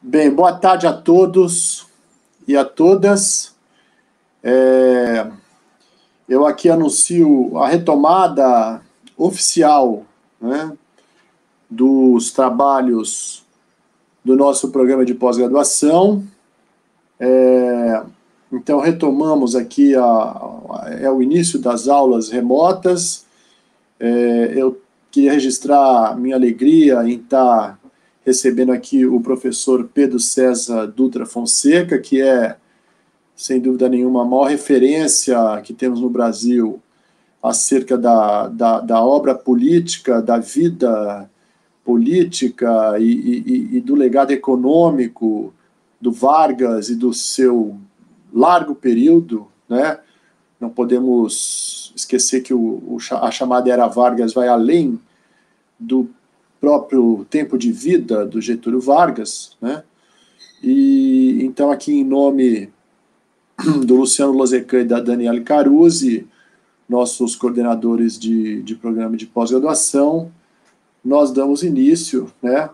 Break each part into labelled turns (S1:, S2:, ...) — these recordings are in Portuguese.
S1: Bem, boa tarde a todos e a todas. Eu aqui anuncio a retomada oficial, né, dos trabalhos do nosso programa de pós-graduação. Então, retomamos aqui o início das aulas remotas. Eu queria registrar minha alegria em estar recebendo aqui o professor Pedro César Dutra Fonseca, que é, sem dúvida nenhuma, a maior referência que temos no Brasil acerca da obra política, da vida política e do legado econômico do Vargas e do seu largo período, né? Não podemos esquecer que a chamada Era Vargas vai além do próprio tempo de vida do Getúlio Vargas, né? E então aqui em nome do Luciano Lozecan e da Daniele Caruzzi, nossos coordenadores de programa de pós-graduação, nós damos início, né,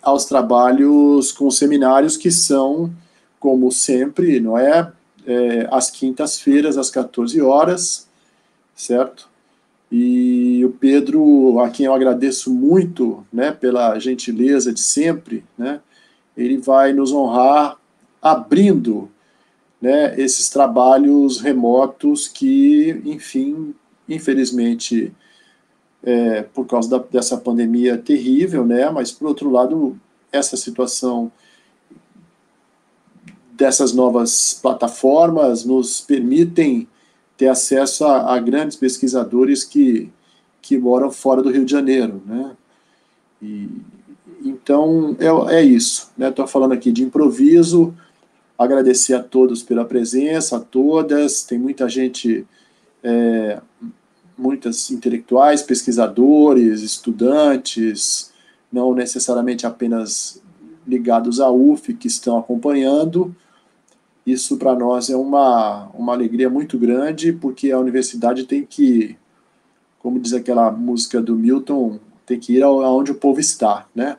S1: aos trabalhos com seminários que são, como sempre, não é, às quintas-feiras, às 14 horas, certo? E o Pedro, a quem eu agradeço muito, né, pela gentileza de sempre, né, ele vai nos honrar abrindo, né, esses trabalhos remotos que, enfim, infelizmente, por causa dessa pandemia terrível, né, mas, por outro lado, essa situação dessas novas plataformas nos permitem ter acesso a grandes pesquisadores que moram fora do Rio de Janeiro, né? Então, é isso, né? Estou falando aqui de improviso, agradecer a todos pela presença, a todas, tem muita gente, muitas intelectuais, pesquisadores, estudantes, não necessariamente apenas ligados à UF, que estão acompanhando. Isso para nós é uma alegria muito grande, porque a universidade tem que, como diz aquela música do Milton, tem que ir aonde o povo está, né?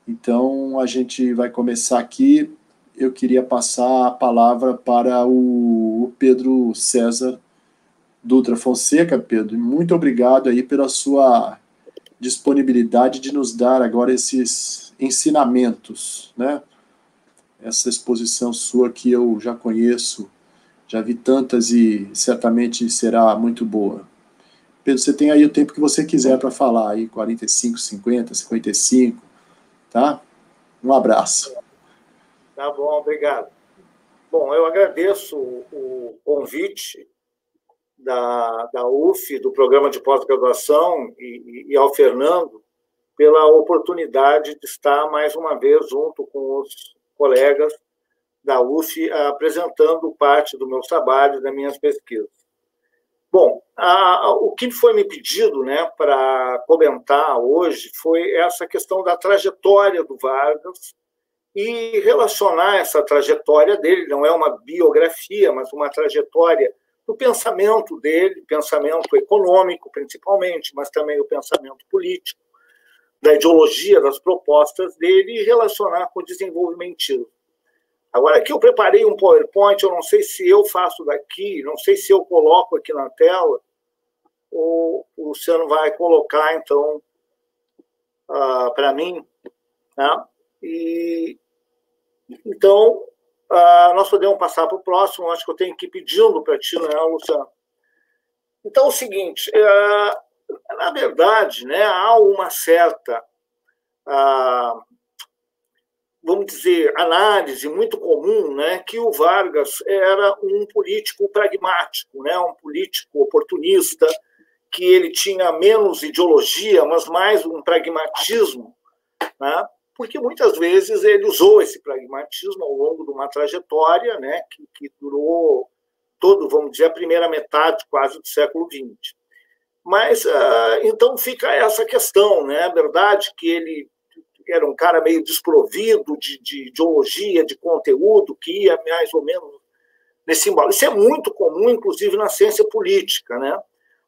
S1: Então, a gente vai começar aqui. Eu queria passar a palavra para o Pedro César Dutra Fonseca. Pedro, muito obrigado aí pela sua disponibilidade de nos dar agora esses ensinamentos, né? Essa exposição sua que eu já conheço, já vi tantas e certamente será muito boa. Pedro, você tem aí o tempo que você quiser para falar, aí 45, 50, 55, tá? Um abraço.
S2: Tá bom, obrigado. Bom, eu agradeço o convite da UF, do programa de pós-graduação, e ao Fernando, pela oportunidade de estar mais uma vez junto com os colegas da UF, apresentando parte do meu trabalho, das minhas pesquisas. Bom, o que foi me pedido, né, para comentar hoje foi essa questão da trajetória do Vargas e relacionar essa trajetória dele, não é uma biografia, mas uma trajetória do pensamento dele, pensamento econômico, principalmente, mas também o pensamento político, da ideologia, das propostas dele, e relacionar com o desenvolvimentismo. Agora, aqui eu preparei um PowerPoint, eu não sei se eu faço daqui, não sei se eu coloco aqui na tela, ou o Luciano vai colocar, então, para mim, né? Então, nós podemos passar para o próximo, acho que eu tenho que ir pedindo para ti, né, Luciano? Então, é o seguinte, na verdade, né, há uma certa, vamos dizer, análise muito comum, né, que o Vargas era um político pragmático, né, um político oportunista, que ele tinha menos ideologia, mas mais um pragmatismo, né, porque muitas vezes ele usou esse pragmatismo ao longo de uma trajetória, né, que durou todo, vamos dizer, a primeira metade quase do século XX. Mas, então, fica essa questão, né? É verdade que ele era um cara meio desprovido de ideologia, de conteúdo, que ia mais ou menos nesse embalo. Isso é muito comum, inclusive, na ciência política, né?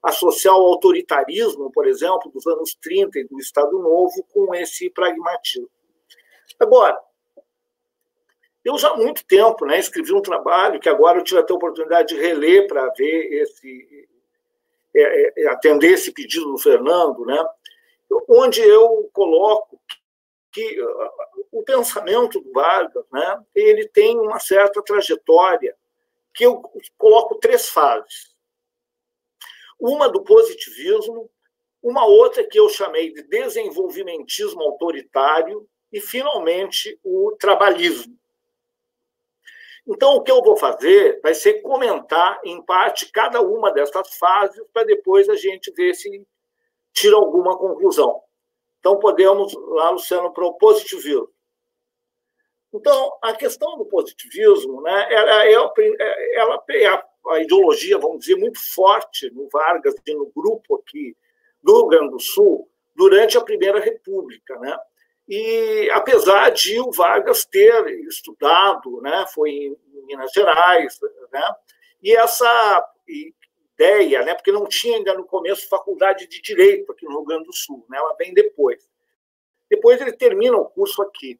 S2: Associar o autoritarismo, por exemplo, dos anos 30 e do Estado Novo com esse pragmatismo. Agora, eu já há muito tempo, né, escrevi um trabalho que agora eu tive até a oportunidade de reler para ver atender esse pedido do Fernando, né, onde eu coloco que o pensamento do Vargas, né, ele tem uma certa trajetória que eu coloco 3 fases. Uma do positivismo, uma outra que eu chamei de desenvolvimentismo autoritário e, finalmente, o trabalhismo. Então, o que eu vou fazer vai ser comentar, em parte, cada uma dessas fases para depois a gente ver se tira alguma conclusão. Então, podemos lá, Luciano, para o positivismo. Então, a questão do positivismo, né, ela é a ideologia, vamos dizer, muito forte no Vargas e no grupo aqui do Rio Grande do Sul durante a Primeira República, né? E apesar de o Vargas ter estudado, né, foi em Minas Gerais, né, e essa ideia, né, porque não tinha ainda no começo faculdade de Direito aqui no Rio Grande do Sul, né, ela vem depois. Depois ele termina o curso aqui.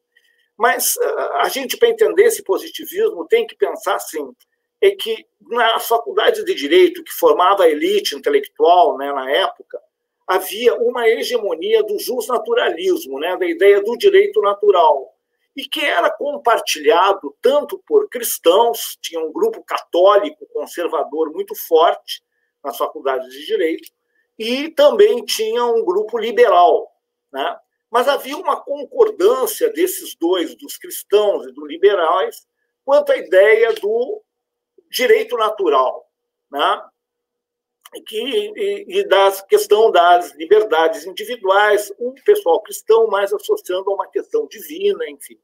S2: Mas a gente, para entender esse positivismo, tem que pensar assim, é que nas faculdades de Direito, que formava a elite intelectual, né, na época, havia uma hegemonia do justnaturalismo, né, da ideia do direito natural, e que era compartilhado tanto por cristãos, tinha um grupo católico conservador muito forte nas faculdades de Direito, e também tinha um grupo liberal, né? Mas havia uma concordância desses dois, dos cristãos e dos liberais, quanto à ideia do direito natural, né? E da questão das liberdades individuais, um pessoal cristão mais associando a uma questão divina, enfim.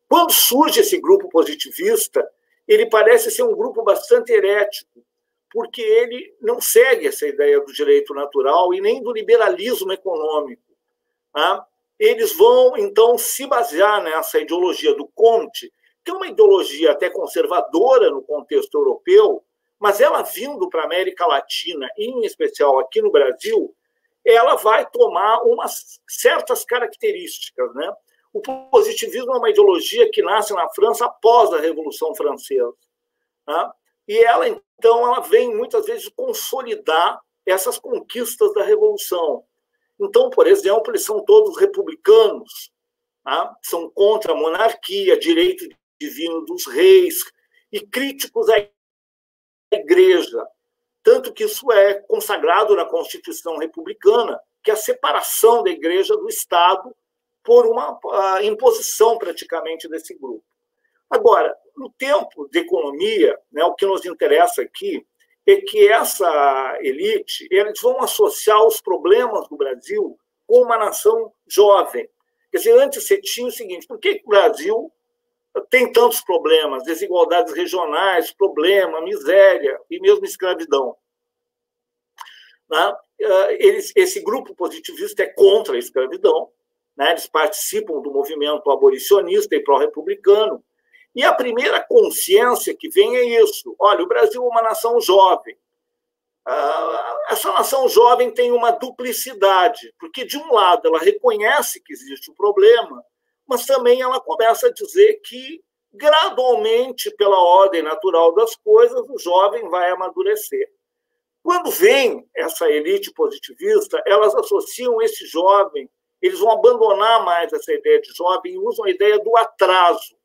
S2: Quando surge esse grupo positivista, ele parece ser um grupo bastante herético, porque ele não segue essa ideia do direito natural e nem do liberalismo econômico. Tá? Eles vão, então, se basear nessa ideologia do Comte, que é uma ideologia até conservadora no contexto europeu, mas ela vindo para a América Latina, e em especial aqui no Brasil, ela vai tomar umas certas características, né? O positivismo é uma ideologia que nasce na França após a Revolução Francesa, tá? E ela, então, ela vem muitas vezes consolidar essas conquistas da Revolução. Então, por exemplo, eles são todos republicanos, tá? São contra a monarquia, direito divino dos reis, e críticos à igreja. Tanto que isso é consagrado na Constituição republicana, que é a separação da igreja do Estado por uma imposição praticamente desse grupo. Agora, no tempo de economia, né, o que nos interessa aqui é que essa elite, eles vão associar os problemas do Brasil com uma nação jovem. Quer dizer, antes você tinha o seguinte, por que o Brasil tem tantos problemas, desigualdades regionais, problema, miséria e mesmo escravidão? Né? Esse grupo positivista é contra a escravidão, né? Eles participam do movimento abolicionista e pró-republicano, e a primeira consciência que vem é isso. Olha, o Brasil é uma nação jovem. Essa nação jovem tem uma duplicidade, porque, de um lado, ela reconhece que existe um problema, mas também ela começa a dizer que, gradualmente, pela ordem natural das coisas, o jovem vai amadurecer. Quando vem essa elite positivista, elas associam esse jovem, eles vão abandonar mais essa ideia de jovem e usam a ideia do atraso.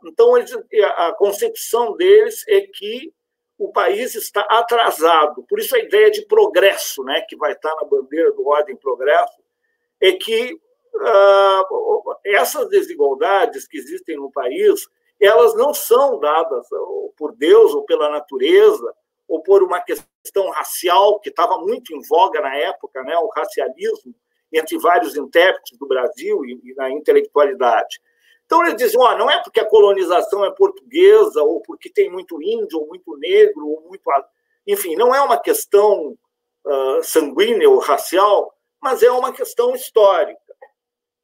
S2: Então, a concepção deles é que o país está atrasado. Por isso, a ideia de progresso, né, que vai estar na bandeira do Ordem e Progresso, é que essas desigualdades que existem no país, elas não são dadas por Deus ou pela natureza ou por uma questão racial que estava muito em voga na época, né, o racialismo entre vários intérpretes do Brasil e na intelectualidade. Então, eles dizem, não é porque a colonização é portuguesa, ou porque tem muito índio, ou muito negro, ou muito... Enfim, não é uma questão sanguínea ou racial, mas é uma questão histórica.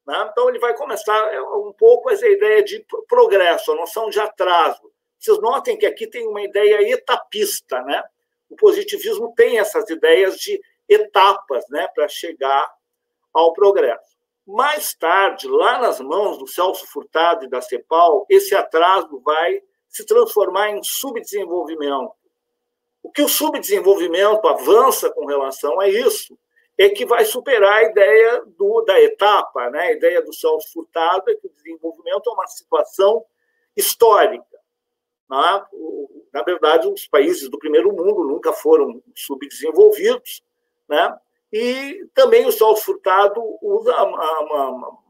S2: Né? Então, ele vai começar um pouco essa ideia de progresso, a noção de atraso. Vocês notem que aqui tem uma ideia etapista. Né? O positivismo tem essas ideias de etapas, né, para chegar ao progresso. Mais tarde, lá nas mãos do Celso Furtado e da CEPAL, esse atraso vai se transformar em subdesenvolvimento. O que o subdesenvolvimento avança com relação a isso é que vai superar a ideia da etapa, né? A ideia do Celso Furtado é que o desenvolvimento é uma situação histórica. Né? Na verdade, os países do primeiro mundo nunca foram subdesenvolvidos, né? E também o Celso Furtado usa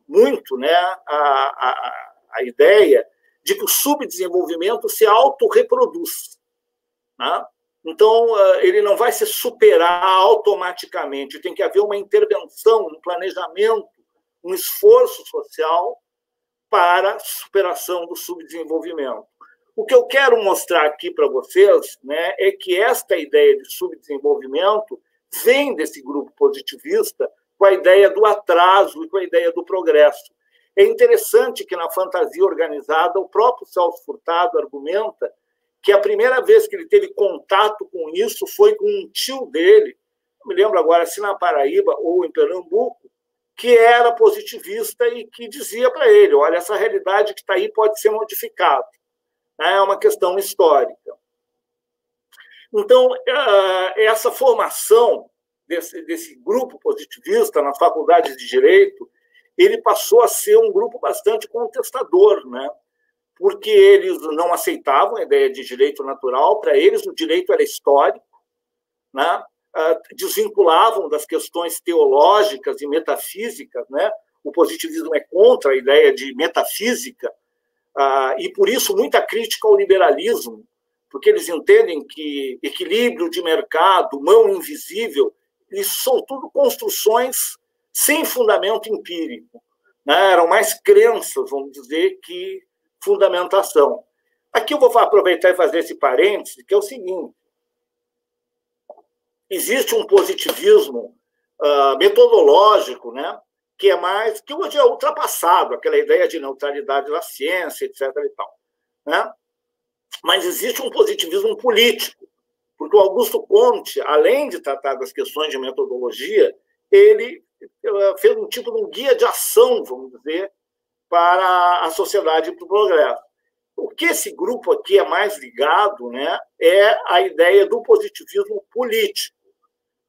S2: muito, né, a ideia de que o subdesenvolvimento se autorreproduz. Né? Então, ele não vai se superar automaticamente, tem que haver uma intervenção, um planejamento, um esforço social para a superação do subdesenvolvimento. O que eu quero mostrar aqui para vocês, né, é que esta ideia de subdesenvolvimento vem desse grupo positivista com a ideia do atraso e com a ideia do progresso. É interessante que, na fantasia organizada, o próprio Celso Furtado argumenta que a primeira vez que ele teve contato com isso foi com um tio dele, não me lembro agora se na Paraíba ou em Pernambuco, que era positivista e que dizia para ele, olha, essa realidade que está aí pode ser modificada. É uma questão histórica. Então, essa formação desse grupo positivista nas faculdades de Direito, ele passou a ser um grupo bastante contestador, né? Porque eles não aceitavam a ideia de direito natural, para eles o direito era histórico, né? Desvinculavam das questões teológicas e metafísicas, né? O positivismo é contra a ideia de metafísica, e por isso muita crítica ao liberalismo, porque eles entendem que equilíbrio de mercado, mão invisível, isso são tudo construções sem fundamento empírico, né? Eram mais crenças, vamos dizer, que fundamentação. Aqui eu vou aproveitar e fazer esse parêntese, que é o seguinte: existe um positivismo metodológico, né? Que é mais, que hoje é ultrapassado, aquela ideia de neutralidade da ciência, etc. e tal, né? Mas existe um positivismo político, porque o Augusto Comte, além de tratar das questões de metodologia, ele fez um tipo de um guia de ação, vamos dizer, para a sociedade e para o progresso. O que esse grupo aqui é mais ligado, né, é a ideia do positivismo político,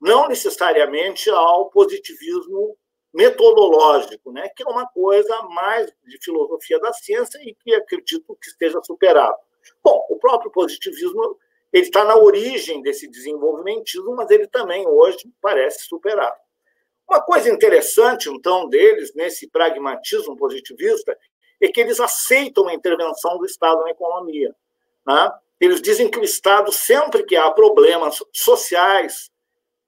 S2: não necessariamente ao positivismo metodológico, né, que é uma coisa mais de filosofia da ciência e que acredito que esteja superado. Bom, o próprio positivismo ele está na origem desse desenvolvimentismo, mas ele também hoje parece superado. Uma coisa interessante, então, deles, nesse pragmatismo positivista, é que eles aceitam a intervenção do Estado na economia. Né? Eles dizem que o Estado, sempre que há problemas sociais,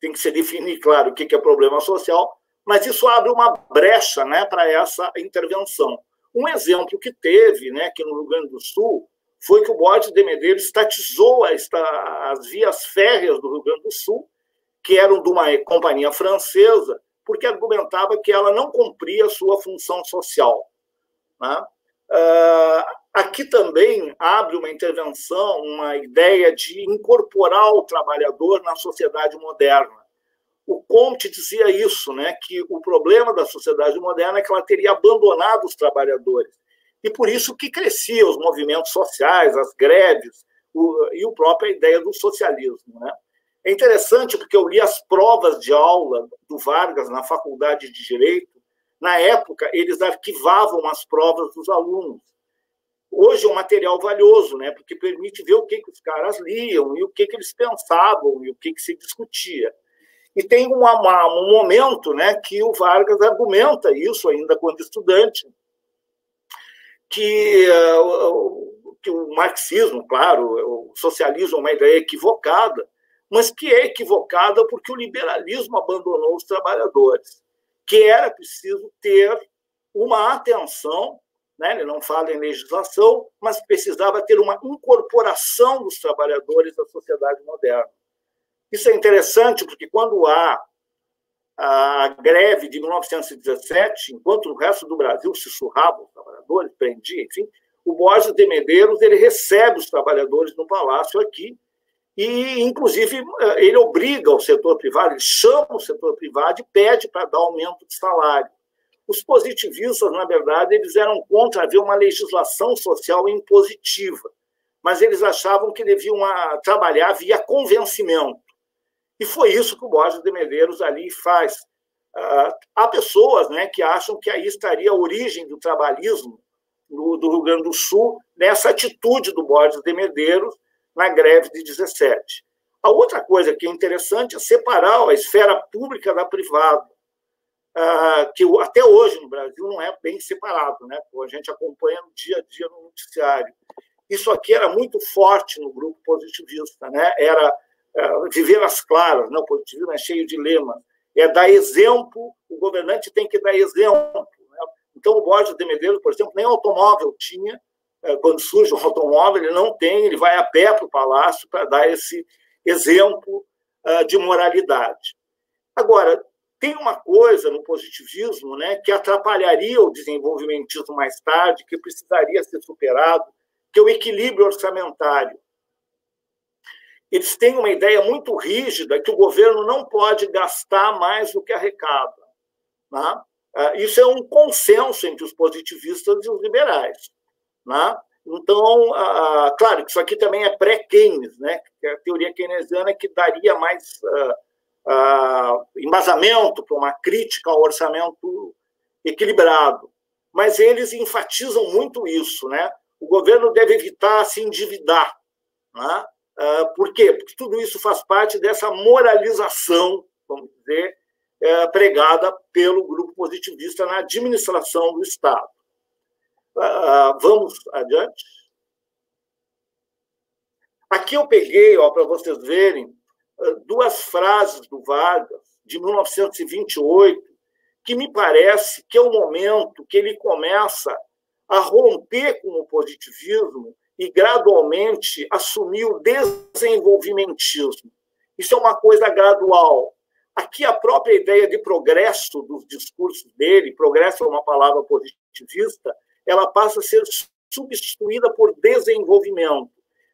S2: tem que se definir, claro, o que é problema social, mas isso abre uma brecha, né, para essa intervenção. Um exemplo que teve, né, aqui no Rio Grande do Sul, foi que o Borges de Medeiros estatizou as vias férreas do Rio Grande do Sul, que eram de uma companhia francesa, porque argumentava que ela não cumpria a sua função social. Né? Aqui também abre uma intervenção, uma ideia de incorporar o trabalhador na sociedade moderna. O Comte dizia isso, né, que o problema da sociedade moderna é que ela teria abandonado os trabalhadores. E por isso que cresciam os movimentos sociais, as greves, e a própria ideia do socialismo. Né? É interessante porque eu li as provas de aula do Vargas na Faculdade de Direito. Na época, eles arquivavam as provas dos alunos. Hoje é um material valioso, né, porque permite ver o que os caras liam e o que eles pensavam e o que se discutia. E tem um momento, né, que o Vargas argumenta isso ainda quando estudante, que o marxismo, claro, o socialismo é uma ideia equivocada, mas que é equivocada porque o liberalismo abandonou os trabalhadores, que era preciso ter uma atenção, né? Ele não fala em legislação, mas precisava ter uma incorporação dos trabalhadores à sociedade moderna. Isso é interessante porque quando há a greve de 1917, enquanto o resto do Brasil se surrava, os trabalhadores, prendia, enfim, o Borges de Medeiros ele recebe os trabalhadores no palácio aqui e, inclusive, ele obriga o setor privado, ele chama o setor privado e pede para dar aumento de salário. Os positivistas, na verdade, eles eram contra haver uma legislação social impositiva, mas eles achavam que deviam trabalhar via convencimento. E foi isso que o Borges de Medeiros ali faz. Há pessoas, né, que acham que aí estaria a origem do trabalhismo do Rio Grande do Sul, nessa atitude do Borges de Medeiros na greve de 17. A outra coisa que é interessante é separar a esfera pública da privada, que até hoje no Brasil não é bem separado, né? A gente acompanha no dia a dia no noticiário. Isso aqui era muito forte no grupo positivista, né? Era viver às claras, né? O positivismo é cheio de lemas. É dar exemplo, o governante tem que dar exemplo. Né? Então, o Borges de Medeiros, por exemplo, nem automóvel tinha. Quando surge um automóvel, ele não tem, ele vai a pé para o palácio para dar esse exemplo de moralidade. Agora, tem uma coisa no positivismo, né, que atrapalharia o desenvolvimentismo mais tarde, que precisaria ser superado, que é o equilíbrio orçamentário. Eles têm uma ideia muito rígida que o governo não pode gastar mais do que arrecada. Né? Isso é um consenso entre os positivistas e os liberais. Né? Então, claro que isso aqui também é pré-Keynes, né? Que é a teoria keynesiana que daria mais embasamento para uma crítica ao orçamento equilibrado. Mas eles enfatizam muito isso. Né? O governo deve evitar se endividar. Né? Por quê? Porque tudo isso faz parte dessa moralização, vamos dizer, pregada pelo grupo positivista na administração do Estado. Vamos adiante. Aqui eu peguei, para vocês verem, duas frases do Vargas, de 1928, que me parece que é o momento que ele começa a romper com o positivismo e gradualmente assumir o desenvolvimentismo. Isso é uma coisa gradual. Aqui a própria ideia de progresso dos discursos dele, progresso é uma palavra positivista, ela passa a ser substituída por desenvolvimento.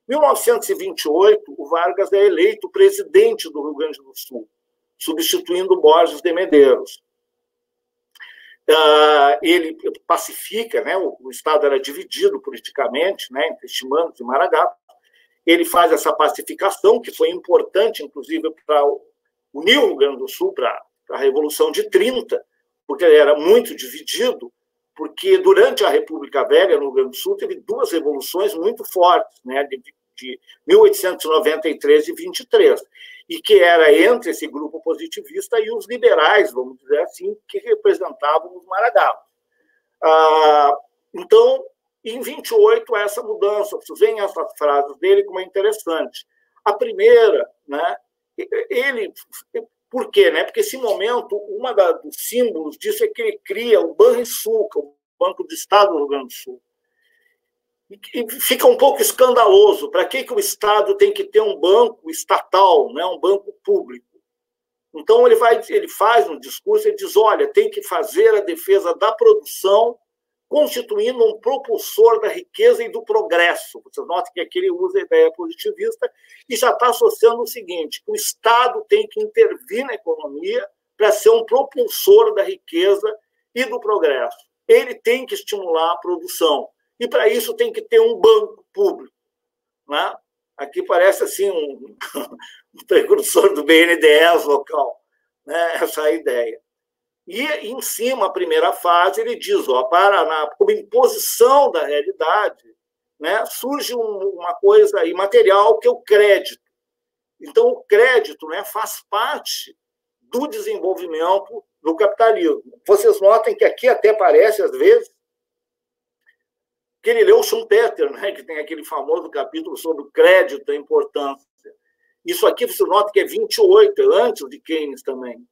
S2: Em 1928, o Vargas é eleito presidente do Rio Grande do Sul, substituindo Borges de Medeiros. Ele pacifica, né, o Estado era dividido politicamente, né, entre Chimanos e Maragatos. Ele faz essa pacificação, que foi importante, inclusive, para unir o Rio Grande do Sul para a Revolução de 30, porque ele era muito dividido, porque durante a República Velha, no Rio Grande do Sul, teve duas revoluções muito fortes, né, de 1893 e 23, e que era entre esse grupo positivista e os liberais, vamos dizer assim, que representavam os Maragatos. Então, em 28, essa mudança, vocês veem essas frases dele como é interessante. A primeira, né, por quê? Né? Porque esse momento, dos símbolos disso é que ele cria o Banrisul, que é o Banco do Estado do Rio Grande do Sul. E fica um pouco escandaloso. Para que o Estado tem que ter um banco estatal, né? Um banco público? Então, ele faz um discurso, ele diz, olha, tem que fazer a defesa da produção, constituindo um propulsor da riqueza e do progresso. Vocês notam que aqui ele usa a ideia positivista e já está associando o seguinte, que o Estado tem que intervir na economia para ser um propulsor da riqueza e do progresso. Ele tem que estimular a produção. E, para isso, tem que ter um banco público. Né? Aqui parece assim um precursor do BNDES local, né? Essa é a ideia. E, em cima, a primeira fase, ele diz, como imposição da realidade, né, surge uma coisa imaterial que é o crédito. Então, o crédito, né, faz parte do desenvolvimento do capitalismo. Vocês notem que aqui até parece, às vezes, que ele leu Schumpeter, né, que tem aquele famoso capítulo sobre o crédito, a importância. Isso aqui, você nota que é 28, antes de Keynes também.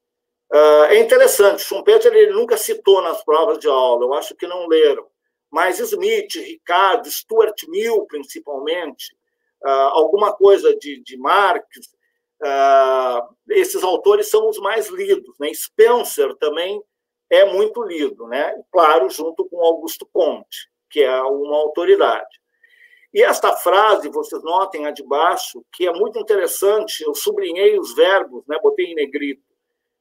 S2: É interessante, Schumpeter ele nunca citou nas provas de aula, eu acho que não leram, mas Smith, Ricardo, Stuart Mill, principalmente, alguma coisa de Marx, esses autores são os mais lidos. Né? Spencer também é muito lido, né? Claro, junto com Augusto Comte, que é uma autoridade. E esta frase, vocês notem a de baixo, que é muito interessante, eu sublinhei os verbos, né? Botei em negrito.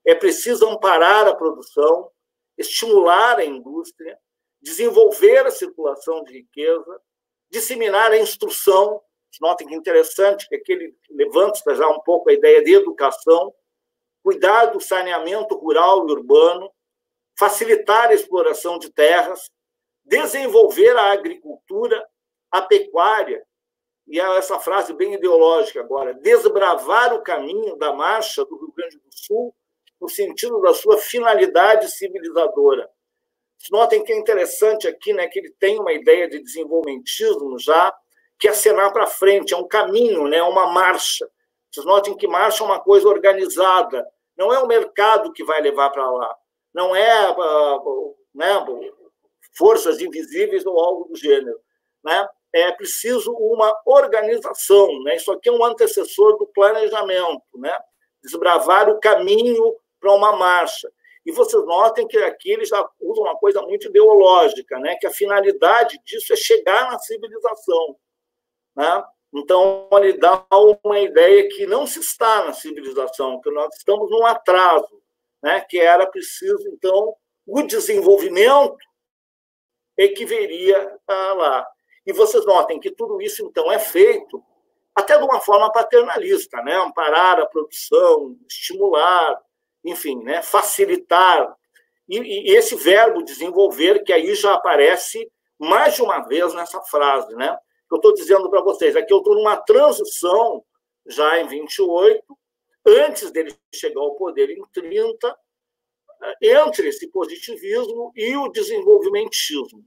S2: É preciso amparar a produção, estimular a indústria, desenvolver a circulação de riqueza, disseminar a instrução. Notem que interessante que aquele levanta já um pouco a ideia de educação, cuidar do saneamento rural e urbano, facilitar a exploração de terras, desenvolver a agricultura, a pecuária, e essa frase bem ideológica agora, desbravar o caminho da marcha do Rio Grande do Sul no sentido da sua finalidade civilizadora. Notem que é interessante aqui, né, que ele tem uma ideia de desenvolvimentismo já, que é acenar para frente, é um caminho, né, uma marcha. Vocês notem que marcha é uma coisa organizada, não é o mercado que vai levar para lá, não é né, forças invisíveis ou algo do gênero, né? É preciso uma organização, né? Isso aqui é um antecessor do planejamento, né? Desbravar o caminho para uma marcha. E vocês notem que aqui eles já usam uma coisa muito ideológica, né? Que a finalidade disso é chegar na civilização, né? Então, ele dá uma ideia que não se está na civilização, que nós estamos num atraso, né? Que era preciso, então, o desenvolvimento é que viria lá. E vocês notem que tudo isso, então, é feito até de uma forma paternalista, né? Amparar a produção, estimular, enfim, né? Facilitar. E esse verbo desenvolver, que aí já aparece mais de uma vez nessa frase, né? Eu estou dizendo para vocês, aqui eu estou numa transição, já em 28, antes dele chegar ao poder em 30, entre esse positivismo e o desenvolvimentismo.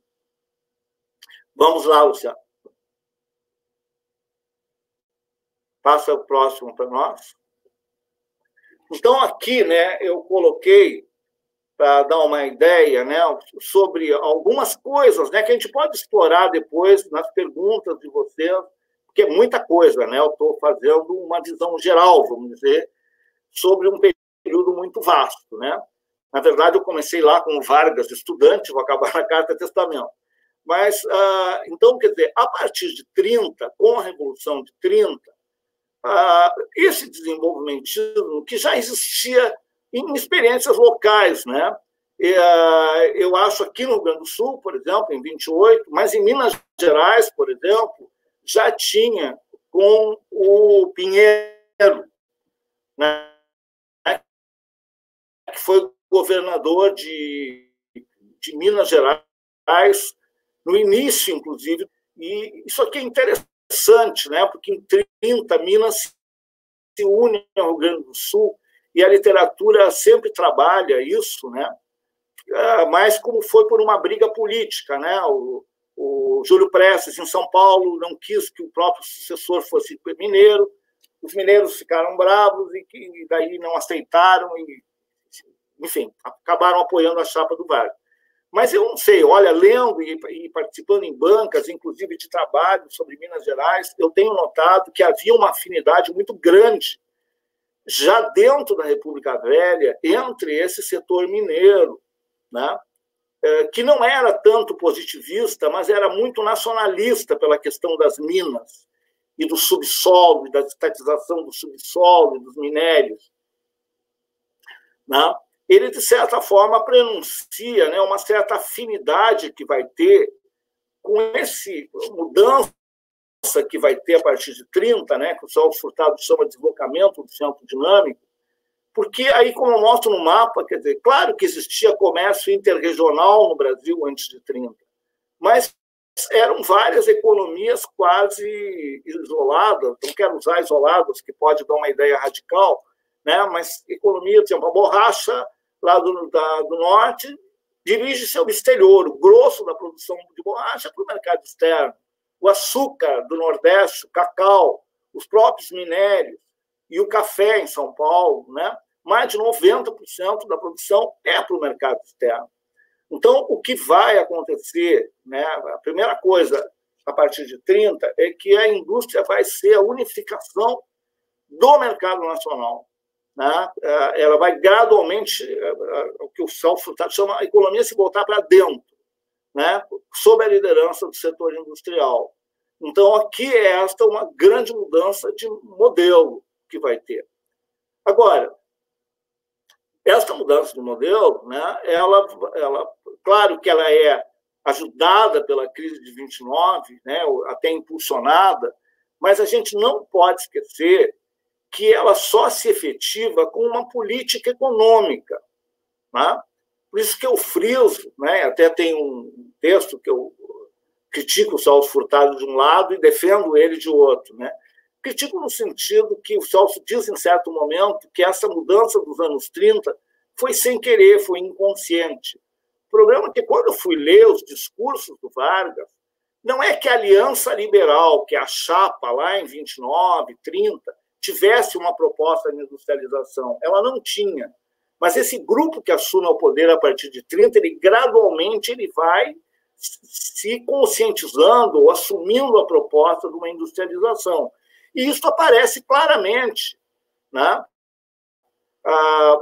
S2: Vamos lá, Luciano. Passa o próximo para nós. Então, aqui, né, eu coloquei, para dar uma ideia, né, sobre algumas coisas, né, que a gente pode explorar depois nas perguntas de vocês, porque é muita coisa, né? Eu estou fazendo uma visão geral, vamos dizer, sobre um período muito vasto, né? Na verdade, eu comecei lá com Vargas, estudante, vou acabar na Carta Testamento. Mas, então, quer dizer, a partir de 30, com a Revolução de 30, esse desenvolvimentismo que já existia em experiências locais, né? Eu acho aqui no Rio Grande do Sul, por exemplo, em 28, mas em Minas Gerais, por exemplo, já tinha com o Pinheiro, né? Que foi governador de Minas Gerais, no início, inclusive, e isso aqui é interessante, né? Porque em 30, Minas se une ao Rio Grande do Sul, e a literatura sempre trabalha isso, né? Mas como foi por uma briga política, né? O Júlio Prestes, em São Paulo, não quis que o próprio sucessor fosse mineiro, os mineiros ficaram bravos e daí não aceitaram, e, enfim, acabaram apoiando a chapa do Vargas. Mas eu não sei, olha, lendo e participando em bancas, inclusive de trabalho sobre Minas Gerais, eu tenho notado que havia uma afinidade muito grande, já dentro da República Velha, entre esse setor mineiro, né? Que não era tanto positivista, mas era muito nacionalista pela questão das minas e do subsolo, e da estatização do subsolo e dos minérios, né? Ele, de certa forma, prenuncia, né, uma certa afinidade que vai ter com esse mudança que vai ter a partir de 30, né, que o Celso Furtado chama de deslocamento do centro dinâmico, porque aí, como eu mostro no mapa, quer dizer, claro que existia comércio interregional no Brasil antes de 30, mas eram várias economias quase isoladas, não quero usar isoladas, que pode dar uma ideia radical, né, mas economia, por exemplo, a borracha lá do norte dirige-se ao exterior, o grosso da produção de borracha é para o mercado externo. O açúcar do Nordeste, o cacau, os próprios minérios e o café em São Paulo, né? Mais de 90% da produção é para o mercado externo. Então, o que vai acontecer, né? A primeira coisa, a partir de 30, é que a indústria vai ser a unificação do mercado nacional, né? Ela vai gradualmente, o que o Celso Furtado chama, a economia se voltar para dentro, né? Sob a liderança do setor industrial. Então, aqui é esta uma grande mudança de modelo que vai ter. Agora, Esta mudança do modelo, né, claro que ela é ajudada pela crise de 29, né, até impulsionada, mas a gente não pode esquecer que ela só se efetiva com uma política econômica. Né? Por isso que eu friso, né, até tem um texto que eu critico o Celso Furtado de um lado e defendo ele de outro. Né? Critico no sentido que o Celso diz, em certo momento, que essa mudança dos anos 30 foi sem querer, foi inconsciente. O problema é que, quando eu fui ler os discursos do Vargas, não é que a Aliança Liberal, que é a chapa lá em 29, 30, tivesse uma proposta de industrialização. Ela não tinha. Mas esse grupo que assume o poder a partir de 30, ele gradualmente ele vai se conscientizando ou assumindo a proposta de uma industrialização. E isso aparece claramente. Né?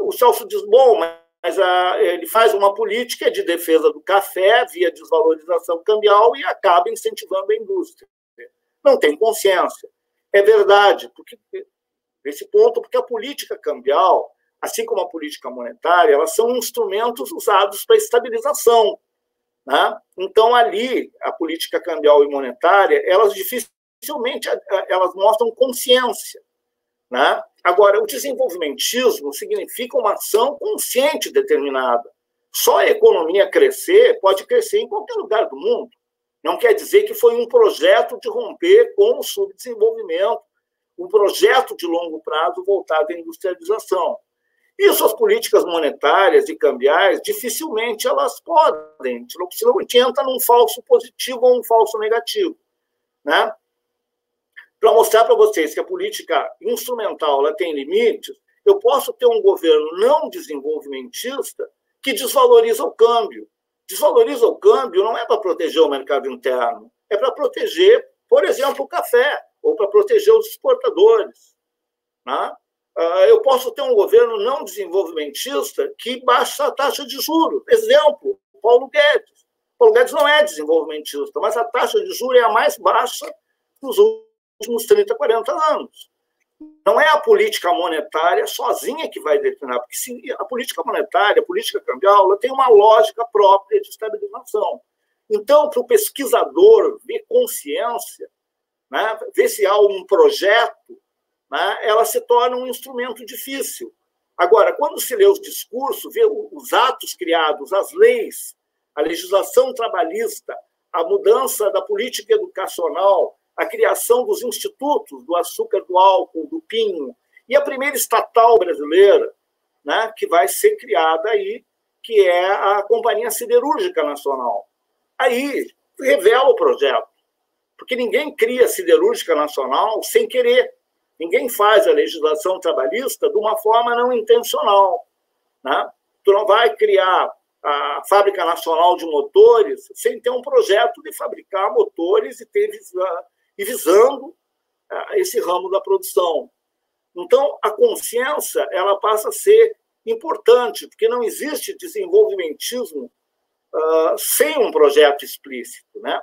S2: O Celso diz, bom, mas ele faz uma política de defesa do café via desvalorização cambial e acaba incentivando a indústria. Não tem consciência. É verdade, porque nesse ponto, porque a política cambial, assim como a política monetária, elas são instrumentos usados para estabilização. Né? Então, ali, a política cambial e monetária, elas dificilmente elas mostram consciência. Né? Agora, o desenvolvimentismo significa uma ação consciente determinada. Só a economia crescer pode crescer em qualquer lugar do mundo. Não quer dizer que foi um projeto de romper com o subdesenvolvimento, um projeto de longo prazo voltado à industrialização. Isso as políticas monetárias e cambiais, dificilmente elas podem, senão a gente entra num falso positivo ou um falso negativo. Né? Para mostrar para vocês que a política instrumental ela tem limites, eu posso ter um governo não desenvolvimentista que desvaloriza o câmbio. Desvaloriza o câmbio não é para proteger o mercado interno, é para proteger, por exemplo, o café, ou para proteger os exportadores. Né? Eu posso ter um governo não desenvolvimentista que baixa a taxa de juros. Exemplo, Paulo Guedes. Paulo Guedes não é desenvolvimentista, mas a taxa de juros é a mais baixa dos últimos 30, 40 anos. Não é a política monetária sozinha que vai determinar, porque se a política monetária, a política cambial, ela tem uma lógica própria de estabilização. Então, para o pesquisador ver consciência, né, ver se há um projeto, né, ela se torna um instrumento difícil. Agora, quando se lê os discursos, vê os atos criados, as leis, a legislação trabalhista, a mudança da política educacional, a criação dos institutos do açúcar, do álcool, do pinho, e a primeira estatal brasileira, né, que vai ser criada aí, que é a Companhia Siderúrgica Nacional. Aí revela o projeto, porque ninguém cria siderúrgica nacional sem querer. Ninguém faz a legislação trabalhista de uma forma não intencional. Né? Tu não vai criar a Fábrica Nacional de Motores sem ter um projeto de fabricar motores e visando esse ramo da produção. Então, a consciência ela passa a ser importante, porque não existe desenvolvimentismo sem um projeto explícito. Né?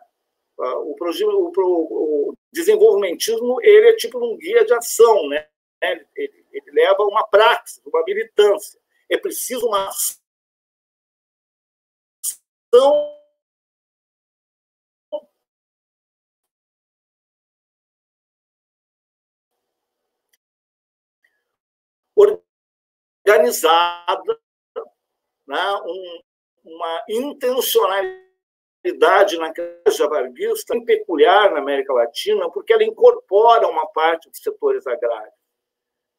S2: O desenvolvimentismo ele é tipo um guia de ação, né? Ele leva uma praxis, uma militância. É preciso uma ação organizada, né? Uma intencionalidade na crise varguista peculiar na América Latina, porque ela incorpora uma parte dos setores agrários.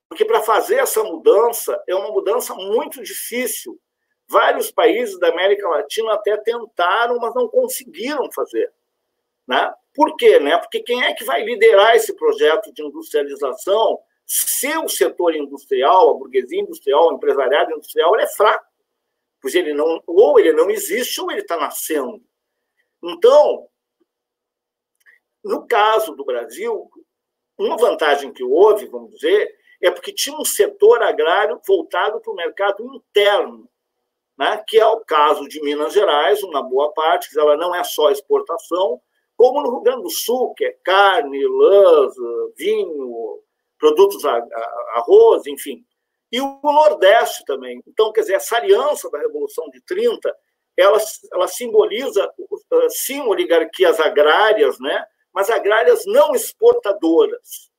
S2: Porque para fazer essa mudança, é uma mudança muito difícil. Vários países da América Latina até tentaram, mas não conseguiram fazer. Né? Por quê? Né? Porque quem é que vai liderar esse projeto de industrialização se o setor industrial, a burguesia industrial, o empresariado industrial, ele é fraco? Pois ou ele não existe ou ele está nascendo. Então, no caso do Brasil, uma vantagem que houve, vamos dizer, é porque tinha um setor agrário voltado para o mercado interno, né? Que é o caso de Minas Gerais, uma boa parte, que ela não é só exportação, como no Rio Grande do Sul, que é carne, lãs, vinho, produtos arroz, enfim. e o Nordeste também. Então, quer dizer, essa aliança da Revolução de 30, ela simboliza, sim, oligarquias agrárias, né? Mas agrárias não exportadoras,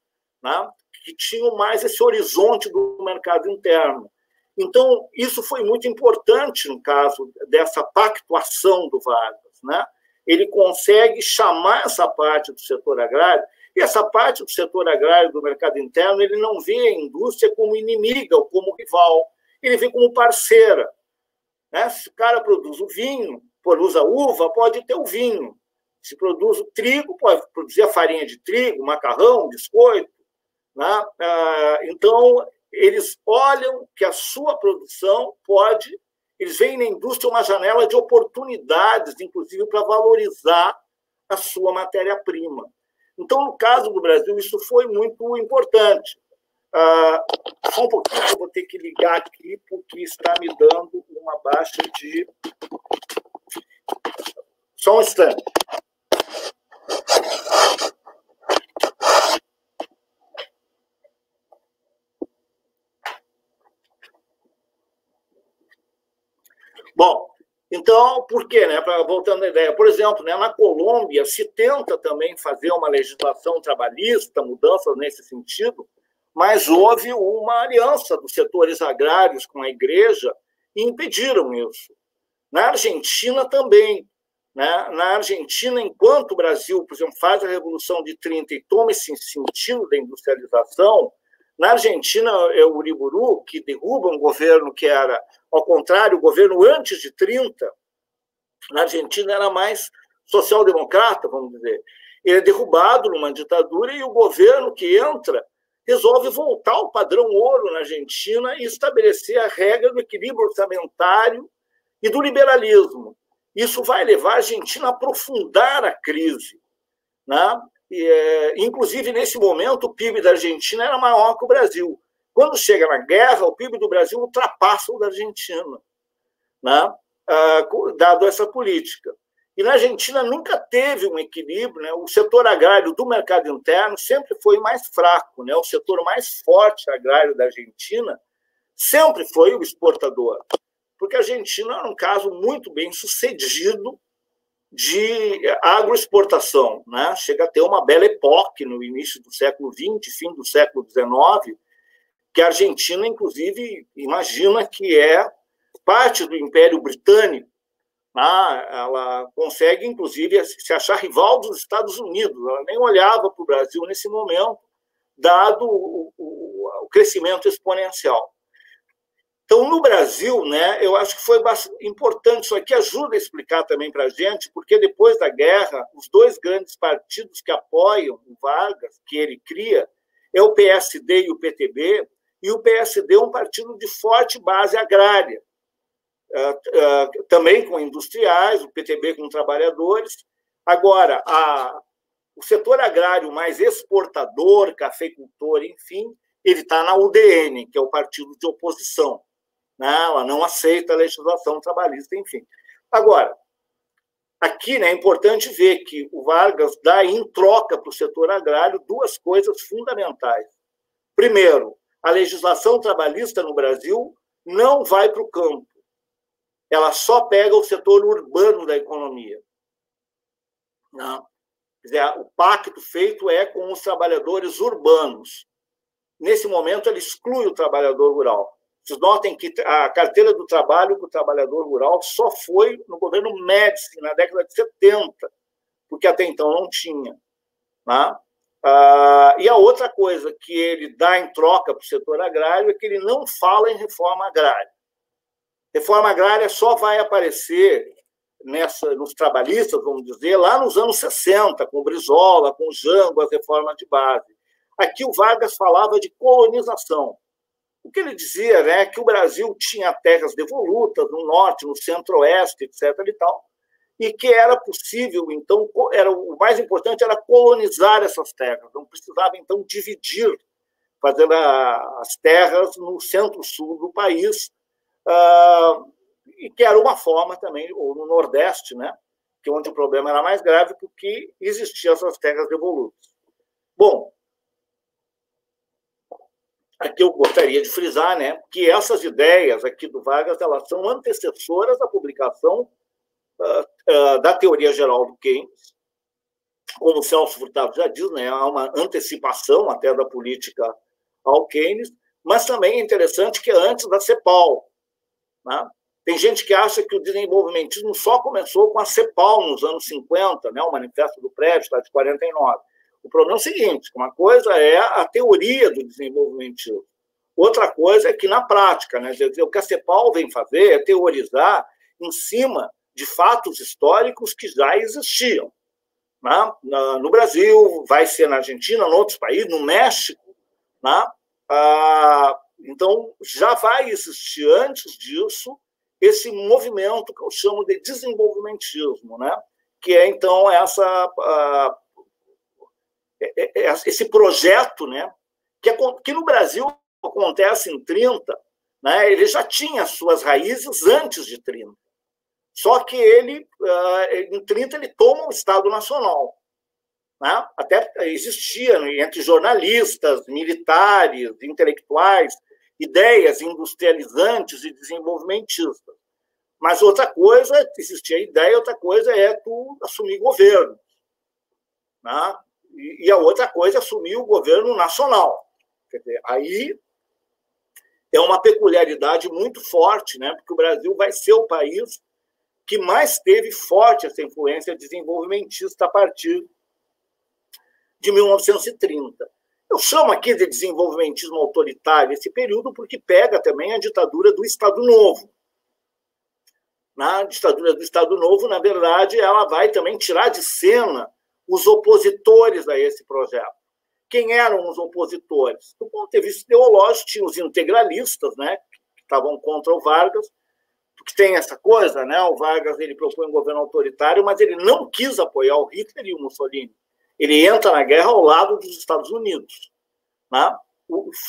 S2: né? Que tinham mais esse horizonte do mercado interno. Então, isso foi muito importante no caso dessa pactuação do Vargas, né? Ele consegue chamar essa parte do setor agrário, e essa parte do setor agrário do mercado interno, ele não vê a indústria como inimiga ou como rival, ele vê como parceira, né? Se o cara produz o vinho, produz a uva, pode ter o vinho. Se produz o trigo, pode produzir a farinha de trigo, macarrão, biscoito, né? Então, eles olham que a sua produção pode... Eles veem na indústria uma janela de oportunidades, inclusive, para valorizar a sua matéria-prima. Então, no caso do Brasil, isso foi muito importante. Só um pouquinho, eu vou ter que ligar aqui, porque está me dando uma baixa de... Só um instante. Bom, então, por quê? Né? Voltando à ideia, por exemplo, né, na Colômbia se tenta também fazer uma legislação trabalhista, mudanças nesse sentido, mas houve uma aliança dos setores agrários com a igreja e impediram isso. Na Argentina também. Né? Na Argentina, enquanto o Brasil, por exemplo, faz a Revolução de 30 e toma esse sentido da industrialização, na Argentina é o Uriburu, que derruba um governo que era, ao contrário, o governo antes de 30, na Argentina era mais social-democrata, vamos dizer. Ele é derrubado numa ditadura e o governo que entra resolve voltar ao padrão ouro na Argentina e estabelecer a regra do equilíbrio orçamentário e do liberalismo. Isso vai levar a Argentina a aprofundar a crise, né? Inclusive, nesse momento, o PIB da Argentina era maior que o Brasil. Quando chega na guerra, o PIB do Brasil ultrapassa o da Argentina, né? Dado essa política. E na Argentina nunca teve um equilíbrio, né? O setor agrário do mercado interno sempre foi mais fraco, né? O setor mais forte agrário da Argentina sempre foi o exportador, porque a Argentina era um caso muito bem sucedido de agroexportação, né? Chega a ter uma bela época no início do século XX, fim do século XIX, que a Argentina, inclusive, imagina que é parte do Império Britânico, né? Ela consegue, inclusive, se achar rival dos Estados Unidos, ela nem olhava para o Brasil nesse momento, dado o crescimento exponencial. Então, no Brasil, né, eu acho que foi bastante importante, isso aqui ajuda a explicar também para a gente, porque depois da guerra, os dois grandes partidos que apoiam o Vargas, que ele cria, é o PSD e o PTB, e o PSD é um partido de forte base agrária, também com industriais, o PTB com trabalhadores. Agora, o setor agrário mais exportador, cafeicultor, enfim, ele está na UDN, que é o partido de oposição. Ela não aceita a legislação trabalhista, enfim. Agora, aqui, né, é importante ver que o Vargas dá em troca para o setor agrário duas coisas fundamentais. Primeiro, a legislação trabalhista no Brasil não vai para o campo. Ela só pega o setor urbano da economia. Não. Quer dizer, o pacto feito é com os trabalhadores urbanos. Nesse momento, ele exclui o trabalhador rural. Vocês notem que a carteira do trabalho com o trabalhador rural só foi no governo Médici, na década de 70, porque até então não tinha. Né? E a outra coisa que ele dá em troca para o setor agrário é que ele não fala em reforma agrária. Reforma agrária só vai aparecer nos trabalhistas, vamos dizer, lá nos anos 60, com o Brizola, com o Jango, as reformas de base. Aqui o Vargas falava de colonização. O que ele dizia, né, é que o Brasil tinha terras devolutas no norte, no centro-oeste, etc. e tal, e que era possível, então, o mais importante era colonizar essas terras, não precisava, então, dividir, fazer as terras no centro-sul do país, e que era uma forma também, ou no Nordeste, né, que onde o problema era mais grave, porque existiam essas terras devolutas. Bom, aqui eu gostaria de frisar, né, que essas ideias aqui do Vargas, elas são antecessoras da publicação da teoria geral do Keynes, como o Celso Furtado já diz, né, há uma antecipação até da política ao Keynes, mas também é interessante que é antes da CEPAL. Né? Tem gente que acha que o desenvolvimentismo só começou com a CEPAL nos anos 50, né, o Manifesto do Prédio, está de 49. O problema é o seguinte, uma coisa é a teoria do desenvolvimentismo, outra coisa é que, na prática, né, o que a CEPAL vem fazer é teorizar em cima de fatos históricos que já existiam. Né? No Brasil, vai ser na Argentina, em outros países, no México. Né? Então, já vai existir, antes disso, esse movimento que eu chamo de desenvolvimentismo, né? Que é, então, esse projeto, né? Que no Brasil acontece em 30, né? Ele já tinha suas raízes antes de 30. Só que ele, em 30, ele toma o Estado Nacional. Né? Até existia entre jornalistas, militares, intelectuais, ideias industrializantes e desenvolvimentistas. Mas outra coisa, existia a ideia, outra coisa é tu assumir governo. Né? E a outra coisa é assumir o governo nacional. Quer dizer, aí é uma peculiaridade muito forte, né? Porque o Brasil vai ser o país que mais teve forte essa influência desenvolvimentista a partir de 1930. Eu chamo aqui de desenvolvimentismo autoritário esse período porque pega também a ditadura do Estado Novo. Na ditadura do Estado Novo, na verdade, ela vai também tirar de cena os opositores a esse projeto. Quem eram os opositores? Do ponto de vista ideológico, tinha os integralistas, né, que estavam contra o Vargas, porque tem essa coisa, né, o Vargas ele propõe um governo autoritário, mas ele não quis apoiar o Hitler e o Mussolini. Ele entra na guerra ao lado dos Estados Unidos. Né?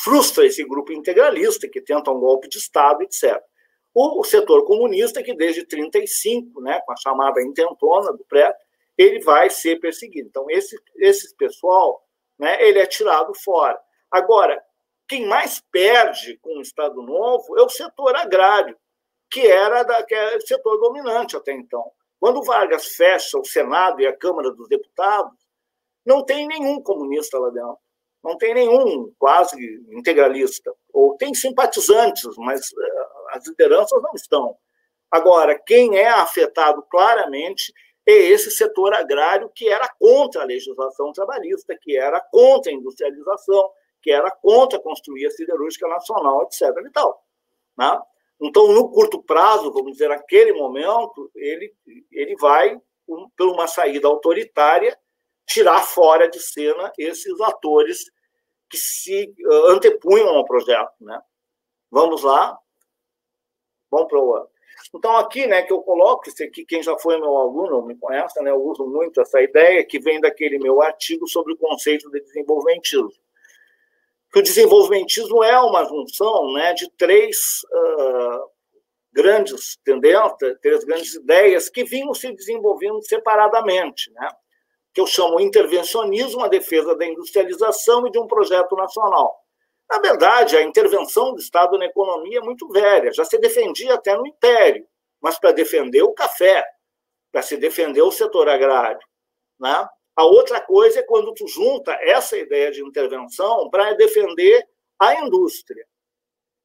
S2: Frustra esse grupo integralista, que tenta um golpe de Estado, etc. O setor comunista, que desde 1935, né, com a chamada intentona do pré, ele vai ser perseguido. Então, esse pessoal, né, ele é tirado fora. Agora, quem mais perde com o Estado Novo é o setor agrário, que era o setor dominante até então. Quando o Vargas fecha o Senado e a Câmara dos Deputados, não tem nenhum comunista lá dentro, não tem nenhum quase integralista, ou tem simpatizantes, mas as lideranças não estão. Agora, quem é afetado claramente é esse setor agrário que era contra a legislação trabalhista, que era contra a industrialização, que era contra construir a siderúrgica nacional, etc. E tal, né? Então, no curto prazo, vamos dizer, naquele momento, ele vai, por uma saída autoritária, tirar fora de cena esses atores que se antepunham ao projeto. Né? Vamos lá. Vamos para o... Então, aqui, né, que eu coloco, isso aqui, quem já foi meu aluno me conhece, né, eu uso muito essa ideia que vem daquele meu artigo sobre o conceito de desenvolvimentismo. Que o desenvolvimentismo é uma junção, né, de três grandes tendências, três grandes ideias que vinham se desenvolvendo separadamente, né? Que eu chamo intervencionismo, a defesa da industrialização e de um projeto nacional. Na verdade, a intervenção do Estado na economia é muito velha, já se defendia até no Império, mas para defender o café, para se defender o setor agrário. Né? A outra coisa é quando tu junta essa ideia de intervenção para defender a indústria.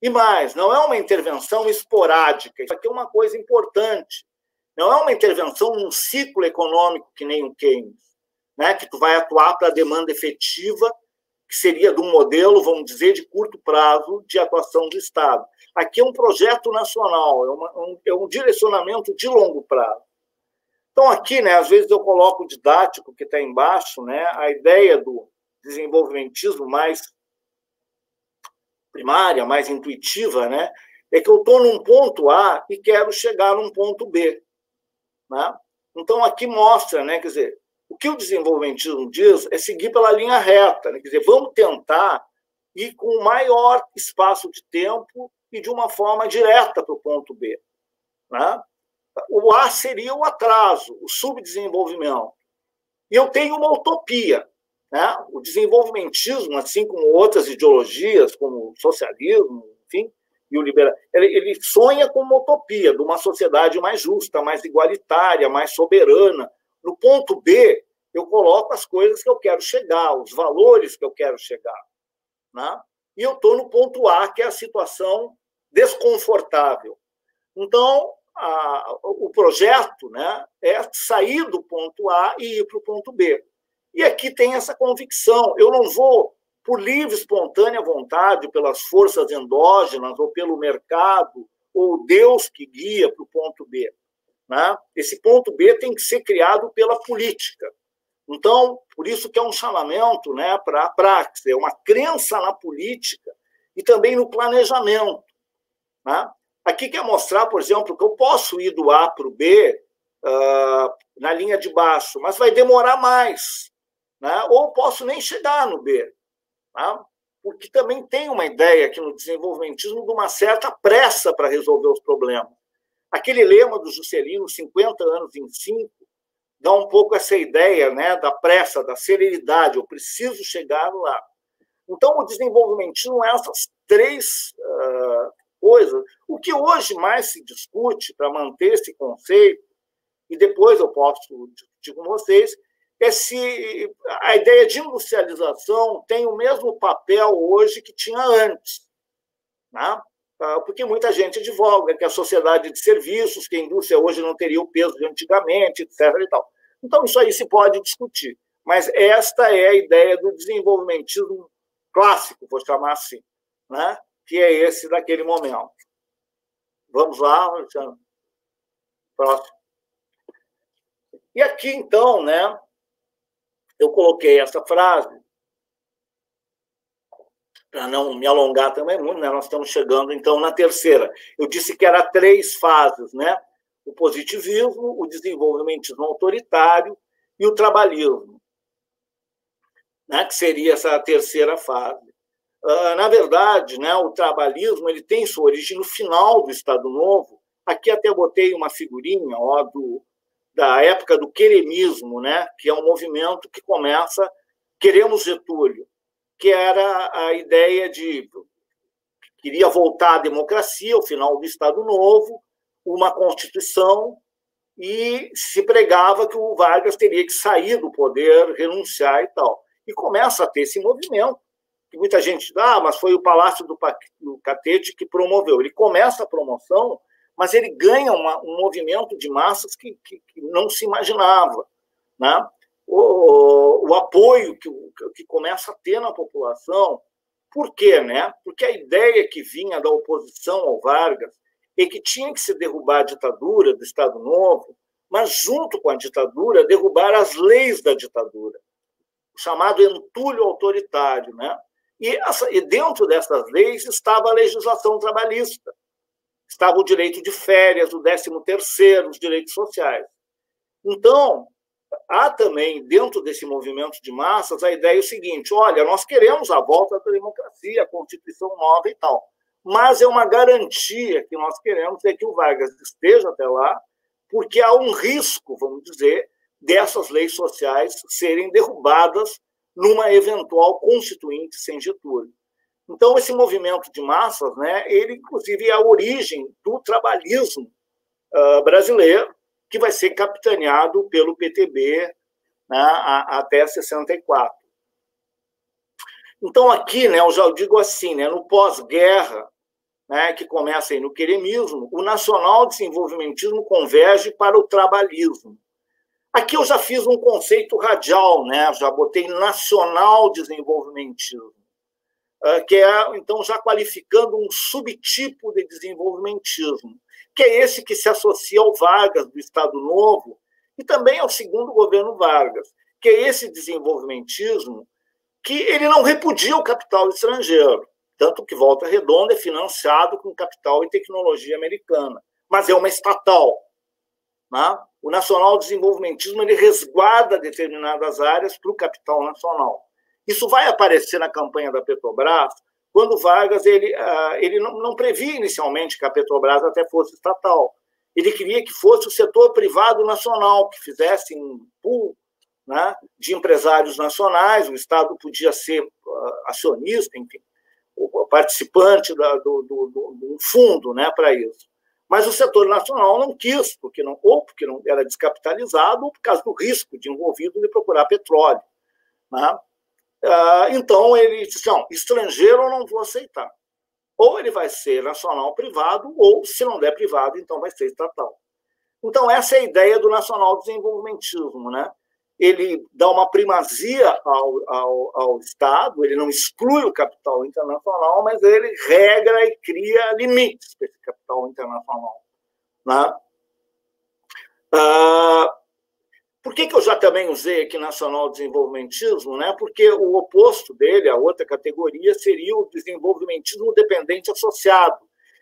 S2: E mais, não é uma intervenção esporádica, isso aqui é uma coisa importante. Não é uma intervenção num ciclo econômico que nem o Keynes, né? Que tu vai atuar para a demanda efetiva, que seria de um modelo, vamos dizer, de curto prazo de atuação do Estado. Aqui é um projeto nacional, é um direcionamento de longo prazo. Então, aqui, né, às vezes eu coloco o didático que está embaixo, né, a ideia do desenvolvimentismo mais primária, mais intuitiva, né, é que eu estou num ponto A e quero chegar num ponto B. Né? Então, aqui mostra, né, quer dizer, o que o desenvolvimentismo diz é seguir pela linha reta, né? Quer dizer, vamos tentar ir com o maior espaço de tempo e de uma forma direta para o ponto B. Né? O A seria o atraso, o subdesenvolvimento. E eu tenho uma utopia, né? O desenvolvimentismo, assim como outras ideologias, como o socialismo, enfim, e o liberalismo, ele sonha com uma utopia de uma sociedade mais justa, mais igualitária, mais soberana. No ponto B, eu coloco as coisas que eu quero chegar, os valores que eu quero chegar, né? E eu estou no ponto A, que é a situação desconfortável. Então, o projeto, né, é sair do ponto A e ir para o ponto B. E aqui tem essa convicção. Eu não vou, por livre, espontânea vontade, pelas forças endógenas, ou pelo mercado, ou Deus que guia para o ponto B. Né? Esse ponto B tem que ser criado pela política. Então, por isso que é um chamamento, né, para a prática, é uma crença na política e também no planejamento. Né? Aqui quer mostrar, por exemplo, que eu posso ir do A para o B na linha de baixo, mas vai demorar mais. Né? Ou posso nem chegar no B. Né? Porque também tem uma ideia aqui no desenvolvimentismo de uma certa pressa para resolver os problemas. Aquele lema do Juscelino, 50 anos em 5, dá um pouco essa ideia, né, da pressa, da celeridade, eu preciso chegar lá. Então, o desenvolvimentismo é essas três coisas. O que hoje mais se discute para manter esse conceito, e depois eu posso discutir com vocês, é se a ideia de industrialização tem o mesmo papel hoje que tinha antes. Né? Porque muita gente divulga que a sociedade de serviços, que a indústria hoje não teria o peso de antigamente, etc. E tal. Então, isso aí se pode discutir. Mas esta é a ideia do desenvolvimentismo clássico, vou chamar assim, né? Que é esse daquele momento. Vamos lá, Luciano. Próximo. E aqui, então, né, eu coloquei essa frase, para não me alongar também muito, né? Nós estamos chegando, então, na terceira. Eu disse que era 3 fases, né? O positivismo, o desenvolvimentismo autoritário e o trabalhismo, né? Que seria essa terceira fase. Na verdade, né, o trabalhismo ele tem sua origem no final do Estado Novo. Aqui até botei uma figurinha da época do queremismo, né? Que é um movimento que começa, queremos Getúlio, que era a ideia de que queria voltar à democracia, ao final do Estado Novo, uma Constituição, e se pregava que o Vargas teria que sair do poder, renunciar e tal. E começa a ter esse movimento, que muita gente diz, mas foi o Palácio do Catete que promoveu. Ele começa a promoção, mas ele ganha um movimento de massas que não se imaginava. Né? O apoio que começa a ter na população. Por quê? Né? Porque a ideia que vinha da oposição ao Vargas é que tinha que se derrubar a ditadura do Estado Novo, mas, junto com a ditadura, derrubar as leis da ditadura, o chamado entulho autoritário. Né? E dentro dessas leis estava a legislação trabalhista, estava o direito de férias, o 13º, os direitos sociais. Então, há também, dentro desse movimento de massas, a ideia é o seguinte, olha, nós queremos a volta da democracia, a Constituição nova e tal, mas é uma garantia que nós queremos é que o Vargas esteja até lá, porque há um risco, vamos dizer, dessas leis sociais serem derrubadas numa eventual constituinte sem Getúlio. Então, esse movimento de massas, né, ele, inclusive, é a origem do trabalhismo brasileiro, que vai ser capitaneado pelo PTB, né, até 64. Então, aqui, né, eu já digo assim, né, no pós-guerra, né, que começa aí no queremismo, o nacional-desenvolvimentismo converge para o trabalhismo. Aqui eu já fiz um conceito radial, né, já botei nacional-desenvolvimentismo, que é, então, já qualificando um subtipo de desenvolvimentismo, que é esse que se associa ao Vargas, do Estado Novo, e também ao segundo governo Vargas, que é esse desenvolvimentismo que ele não repudia o capital estrangeiro, tanto que Volta Redonda é financiado com capital e tecnologia americana, mas é uma estatal. Né? O nacional-desenvolvimentismo ele resguarda determinadas áreas para o capital nacional. Isso vai aparecer na campanha da Petrobras, quando Vargas ele não previa inicialmente que a Petrobras até fosse estatal. Ele queria que fosse o setor privado nacional, que fizesse um pool, né, de empresários nacionais, o Estado podia ser acionista, enfim, o participante do fundo, né, para isso. Mas o setor nacional não quis, porque não era descapitalizado, ou por causa do risco de envolvido de procurar petróleo. Né? Então, ele disse, não, estrangeiro eu não vou aceitar. Ou ele vai ser nacional-privado, ou, se não der privado, então vai ser estatal. Então, essa é a ideia do nacional-desenvolvimentismo, né? Ele dá uma primazia ao Estado, ele não exclui o capital internacional, mas ele regra e cria limites para esse capital internacional. Né? Por que eu já também usei aqui nacional-desenvolvimentismo? Né? Porque o oposto dele, a outra categoria, seria o desenvolvimentismo dependente associado,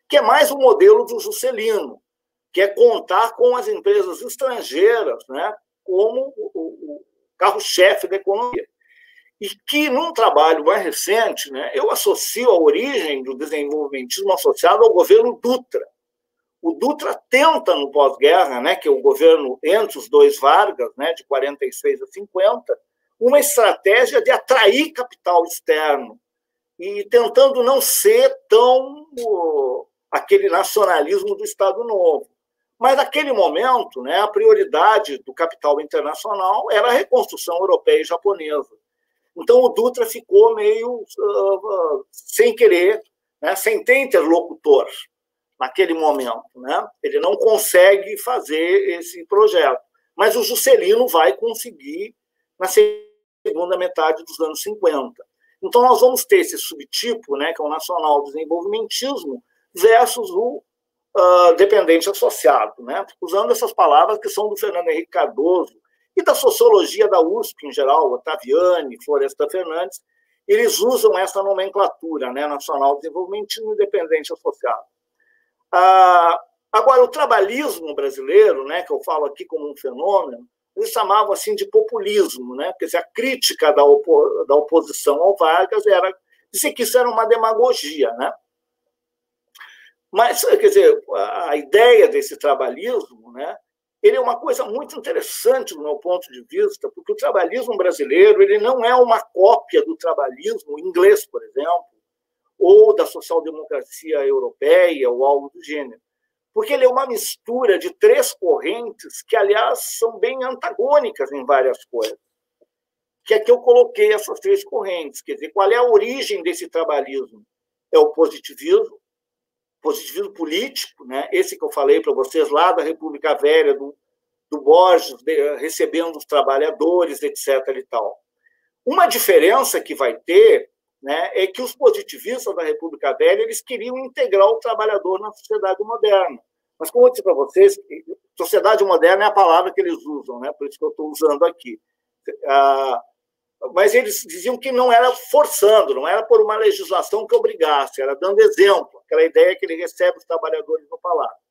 S2: que é mais o modelo do Juscelino, que é contar com as empresas estrangeiras, né, como o carro-chefe da economia. E que, num trabalho mais recente, né, eu associo a origem do desenvolvimentismo associado ao governo Dutra. O Dutra tenta, no pós-guerra, né, que é o governo entre os dois Vargas, né, de 46 a 50, uma estratégia de atrair capital externo e tentando não ser tão aquele nacionalismo do Estado Novo. Mas, naquele momento, né, a prioridade do capital internacional era a reconstrução europeia e japonesa. Então, o Dutra ficou meio sem querer, né, sem ter interlocutor naquele momento. Né? Ele não consegue fazer esse projeto. Mas o Juscelino vai conseguir na segunda metade dos anos 50. Então, nós vamos ter esse subtipo, né, que é o nacional-desenvolvimentismo, versus o dependente associado, né? Usando essas palavras que são do Fernando Henrique Cardoso e da sociologia da USP em geral, Ottaviani, Floresta Fernandes, eles usam essa nomenclatura, né? Nacional desenvolvimentismo e dependente associado. Agora, o trabalhismo brasileiro, né, que eu falo aqui como um fenômeno, eles chamavam assim de populismo, né? Quer dizer, a crítica da oposição ao Vargas era dizer que isso era uma demagogia, né? Mas, quer dizer, a ideia desse trabalhismo, né, ele é uma coisa muito interessante do meu ponto de vista, porque o trabalhismo brasileiro ele não é uma cópia do trabalhismo inglês, por exemplo, ou da social-democracia europeia, ou algo do gênero, porque ele é uma mistura de três correntes que, aliás, são bem antagônicas em várias coisas. Que aqui eu coloquei essas três correntes, quer dizer, qual é a origem desse trabalhismo? É o positivismo político, né? Esse que eu falei para vocês lá da República Velha, do Borges, recebendo os trabalhadores, etc. e tal. Uma diferença que vai ter, né, é que os positivistas da República Velha eles queriam integrar o trabalhador na sociedade moderna. Mas, como eu disse para vocês, sociedade moderna é a palavra que eles usam, né? Por isso que eu estou usando aqui. Mas eles diziam que não era forçando, não era por uma legislação que obrigasse, era dando exemplo, aquela ideia que ele recebe os trabalhadores no palácio.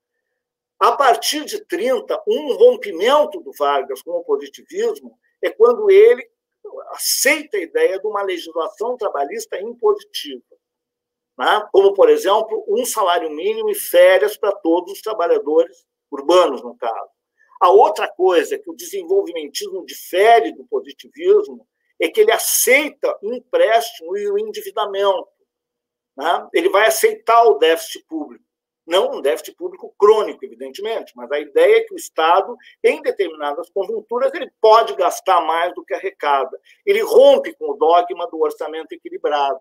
S2: A partir de 30, um rompimento do Vargas com o positivismo é quando ele aceita a ideia de uma legislação trabalhista impositiva, né? Como, por exemplo, um salário mínimo e férias para todos os trabalhadores urbanos, no caso. A outra coisa que o desenvolvimentismo difere do positivismo é que ele aceita o empréstimo e o endividamento. Né? Ele vai aceitar o déficit público. Não um déficit público crônico, evidentemente, mas a ideia é que o Estado, em determinadas conjunturas, ele pode gastar mais do que arrecada. Ele rompe com o dogma do orçamento equilibrado.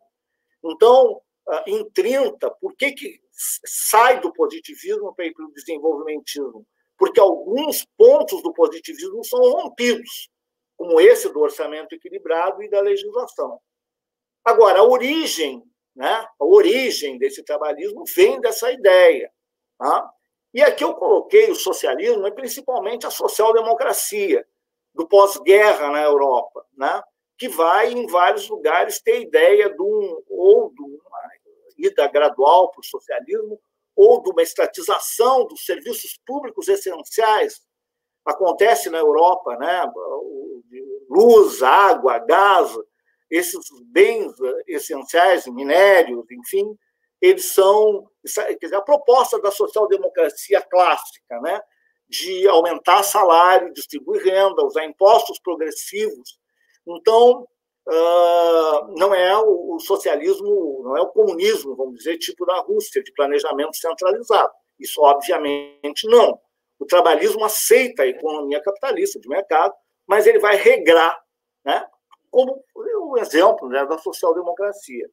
S2: Então, em 30, por que sai do positivismo para ir para o desenvolvimentismo? Porque alguns pontos do positivismo são rompidos, como esse do orçamento equilibrado e da legislação. Agora, a origem desse trabalhismo vem dessa ideia. Tá? E aqui eu coloquei o socialismo, e principalmente a social-democracia, do pós-guerra na Europa, né? Que vai, em vários lugares, ter ideia de uma ida gradual para o socialismo, ou de uma estatização dos serviços públicos essenciais. Acontece na Europa, né? Luz, água, gás, esses bens essenciais, minérios, enfim, eles são... Quer dizer, a proposta da social-democracia clássica, né? De aumentar salário, distribuir renda, usar impostos progressivos Então, não é o socialismo, não é o comunismo, vamos dizer, tipo da Rússia, de planejamento centralizado. Isso, obviamente, não. O trabalhismo aceita a economia capitalista de mercado, mas ele vai regrar, né, como um exemplo, né, da social-democracia.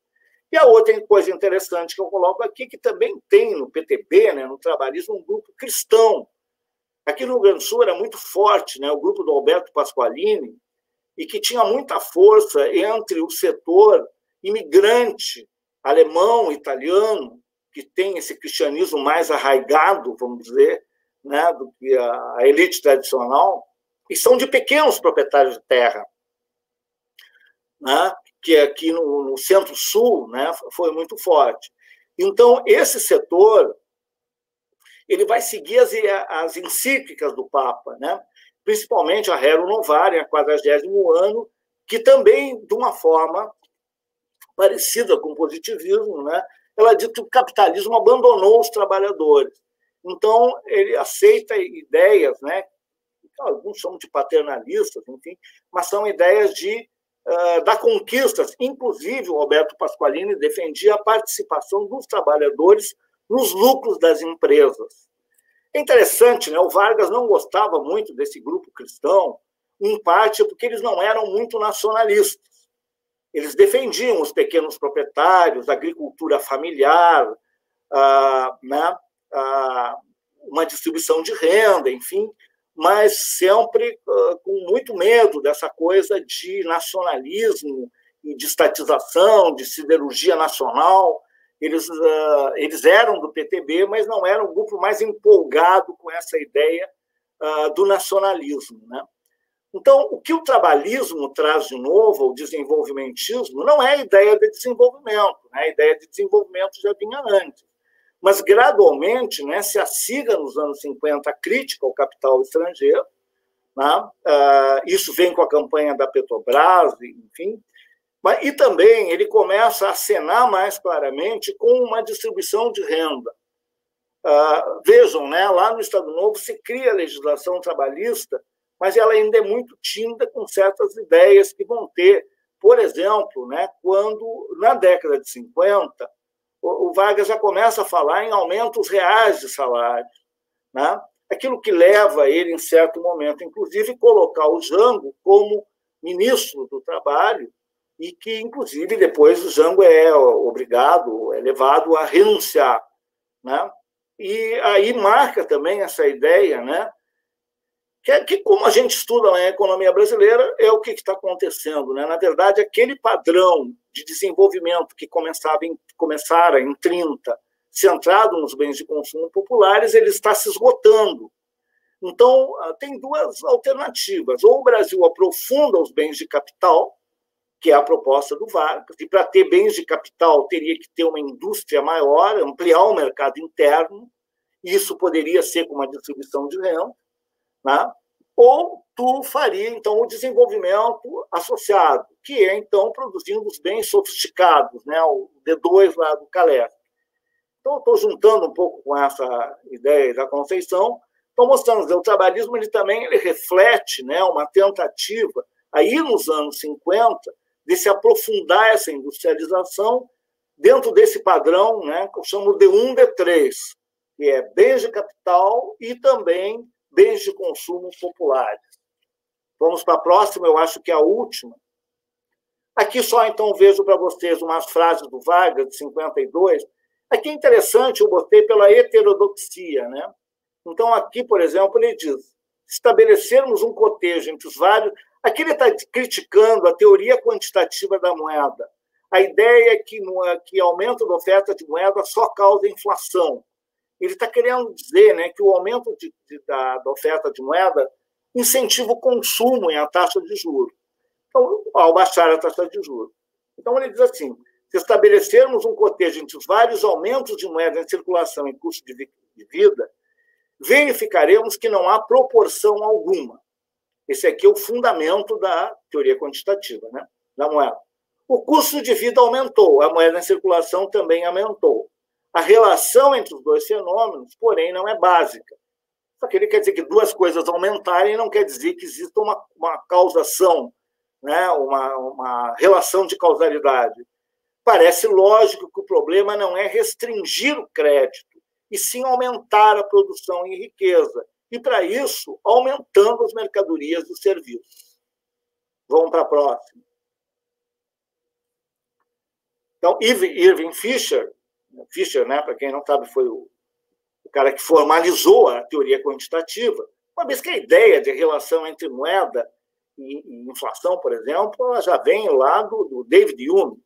S2: E a outra coisa interessante que eu coloco aqui, que também tem no PTB, né, no trabalhismo, um grupo cristão. Aqui no Rio Grande do Sul era muito forte, né, o grupo do Alberto Pasqualini, e que tinha muita força entre o setor imigrante alemão, italiano, que tem esse cristianismo mais arraigado, vamos dizer, né, do que a elite tradicional, e são de pequenos proprietários de terra, né, que aqui no Centro-Sul, né, foi muito forte. Então, esse setor ele vai seguir as encíclicas do Papa, né, principalmente a Rerum Novarum, a 40º ano, que também, de uma forma parecida com o positivismo, né, ela diz que o capitalismo abandonou os trabalhadores. Então, ele aceita ideias, né, que alguns chamam de paternalistas, enfim, mas são ideias da conquista. Inclusive, o Alberto Pasqualini defendia a participação dos trabalhadores nos lucros das empresas. É interessante, né? O Vargas não gostava muito desse grupo cristão, em parte porque eles não eram muito nacionalistas. Eles defendiam os pequenos proprietários, a agricultura familiar, né? Uma distribuição de renda, enfim, mas sempre com muito medo dessa coisa de nacionalismo e de estatização, de siderurgia nacional. Eles eram do PTB, mas não eram o grupo mais empolgado com essa ideia do nacionalismo, né? Então, o que o trabalhismo traz de novo, o desenvolvimentismo, não é a ideia de desenvolvimento, né? A ideia de desenvolvimento já vinha antes. Mas, gradualmente, né, se assiga nos anos 50 a crítica ao capital estrangeiro, né? Isso vem com a campanha da Petrobras, enfim, e também ele começa a acenar mais claramente com uma distribuição de renda. Vejam, né, lá no Estado Novo se cria a legislação trabalhista, mas ela ainda é muito tímida com certas ideias que vão ter. Por exemplo, né, quando, na década de 50, o Vargas já começa a falar em aumentos reais de salários, né? Aquilo que leva ele, em certo momento, inclusive, colocar o Jango como ministro do Trabalho, e que, inclusive, depois o Jango é obrigado, é levado a renunciar, né? E aí marca também essa ideia, né, que como a gente estuda na economia brasileira, é o que está acontecendo, né? Na verdade, aquele padrão de desenvolvimento que começara em 30, centrado nos bens de consumo populares, ele está se esgotando. Então, tem duas alternativas. Ou o Brasil aprofunda os bens de capital, que é a proposta do Vargas, e para ter bens de capital teria que ter uma indústria maior, ampliar o mercado interno, e isso poderia ser com uma distribuição de renda, né? Ou tu faria, então, o desenvolvimento associado, que é, então, produzindo os bens sofisticados, né? O D2 lá do Calef. Então, estou juntando um pouco com essa ideia da Conceição, estou mostrando que o trabalhismo ele também reflete, né, uma tentativa, aí nos anos 50, de se aprofundar essa industrialização dentro desse padrão, né, que eu chamo de D1, D3, que é bens de capital e também bens de consumo populares. Vamos para a próxima, eu acho que é a última. Aqui só, então, vejo para vocês umas frases do Vargas, de 52. Aqui é interessante, eu botei pela heterodoxia, né? Então, aqui, por exemplo, ele diz, estabelecermos um cotejo entre os vários... Aqui ele está criticando a teoria quantitativa da moeda. A ideia é que aumento da oferta de moeda só causa inflação. Ele está querendo dizer, né, que o aumento da oferta de moeda incentiva o consumo em a taxa de juros. Então, ao baixar a taxa de juros. Então, ele diz assim, se estabelecermos um cotejo entre os vários aumentos de moeda em circulação e custo de vida, verificaremos que não há proporção alguma. Esse aqui é o fundamento da teoria quantitativa, né, da moeda. O custo de vida aumentou, a moeda em circulação também aumentou. A relação entre os dois fenômenos, porém, não é básica. Só que ele quer dizer que duas coisas aumentarem não quer dizer que exista uma causação né, uma relação de causalidade. Parece lógico que o problema não é restringir o crédito, e sim aumentar a produção e riqueza. E, para isso, aumentando as mercadorias e os serviços. Vamos para a próxima. Então, Irving Fisher, né, para quem não sabe, foi o cara que formalizou a teoria quantitativa, uma vez que a ideia de relação entre moeda e inflação, por exemplo, ela já vem lá do David Hume,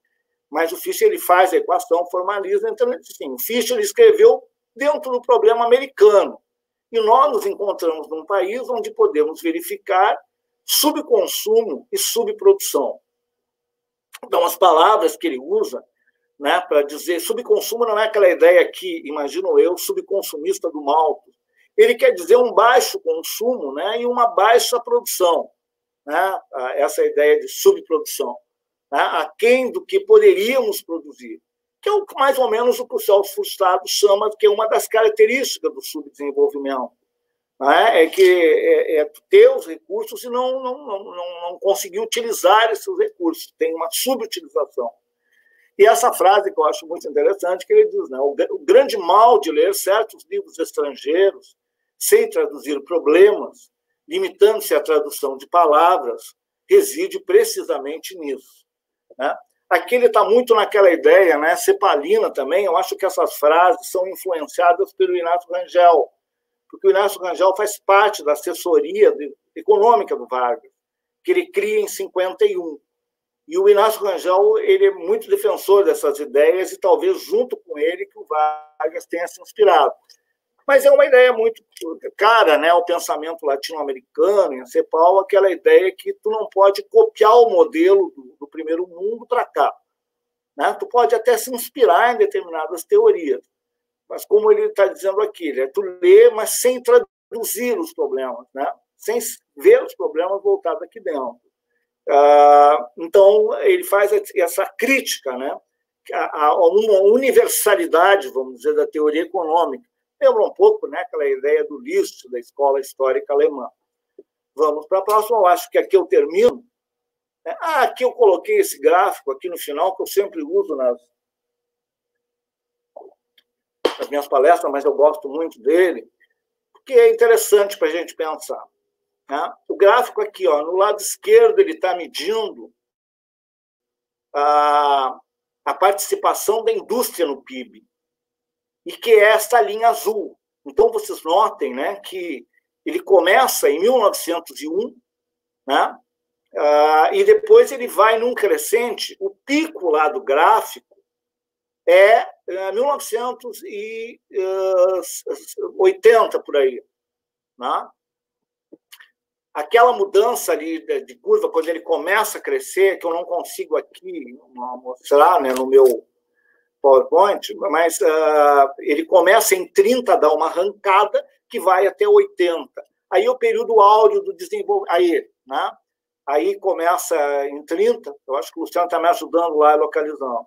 S2: mas o Fisher ele faz a equação, formaliza, então, assim, o Fisher escreveu dentro do problema americano, e nós nos encontramos num país onde podemos verificar subconsumo e subprodução. Então, as palavras que ele usa, né, para dizer subconsumo não é aquela ideia que, imagino eu, subconsumista do Malthus. Ele quer dizer um baixo consumo, né, e uma baixa produção. Né, essa ideia de subprodução, né, aquém do que poderíamos produzir, que é mais ou menos o que o Celso Furtado chama, que é uma das características do subdesenvolvimento. Né, é que ter os recursos e não conseguir utilizar esses recursos, tem uma subutilização. E essa frase que eu acho muito interessante, que ele diz, né, o grande mal de ler certos livros estrangeiros, sem traduzir problemas, limitando-se à tradução de palavras, reside precisamente nisso. Né? Aqui ele está muito naquela ideia, né, cepalina também, eu acho que essas frases são influenciadas pelo Inácio Rangel, porque o Inácio Rangel faz parte da assessoria econômica do Vargas, que ele cria em 51. E o Inácio Rangel ele é muito defensor dessas ideias e talvez junto com ele que o Vargas tenha se inspirado. Mas é uma ideia muito cara, né, ao pensamento latino-americano, em CEPAL, aquela ideia que tu não pode copiar o modelo do primeiro mundo para cá. Né? Tu pode até se inspirar em determinadas teorias, mas como ele está dizendo aqui, né, tu lê, mas sem traduzir os problemas, né? Sem ver os problemas voltados aqui dentro. Então, ele faz essa crítica, né, a uma universalidade, vamos dizer, da teoria econômica. Lembra um pouco, né, aquela ideia do List, da escola histórica alemã. Vamos para a próxima, eu acho que aqui eu termino. Aqui eu coloquei esse gráfico aqui no final, que eu sempre uso nas minhas palestras, mas eu gosto muito dele, porque é interessante para a gente pensar. Né? O gráfico aqui, ó, no lado esquerdo, ele está medindo a participação da indústria no PIB, e que é esta linha azul. Então, vocês notem, né, que ele começa em 1901, né, e depois ele vai num crescente. O pico lá do gráfico é 1980, por aí. Né? Aquela mudança ali de curva, quando ele começa a crescer, que eu não consigo aqui mostrar, né, no meu PowerPoint, mas ele começa em 30, dá uma arrancada que vai até 80. Aí o período áureo do desenvolvimento. Aí começa em 30, eu acho que o Luciano está me ajudando lá localizando.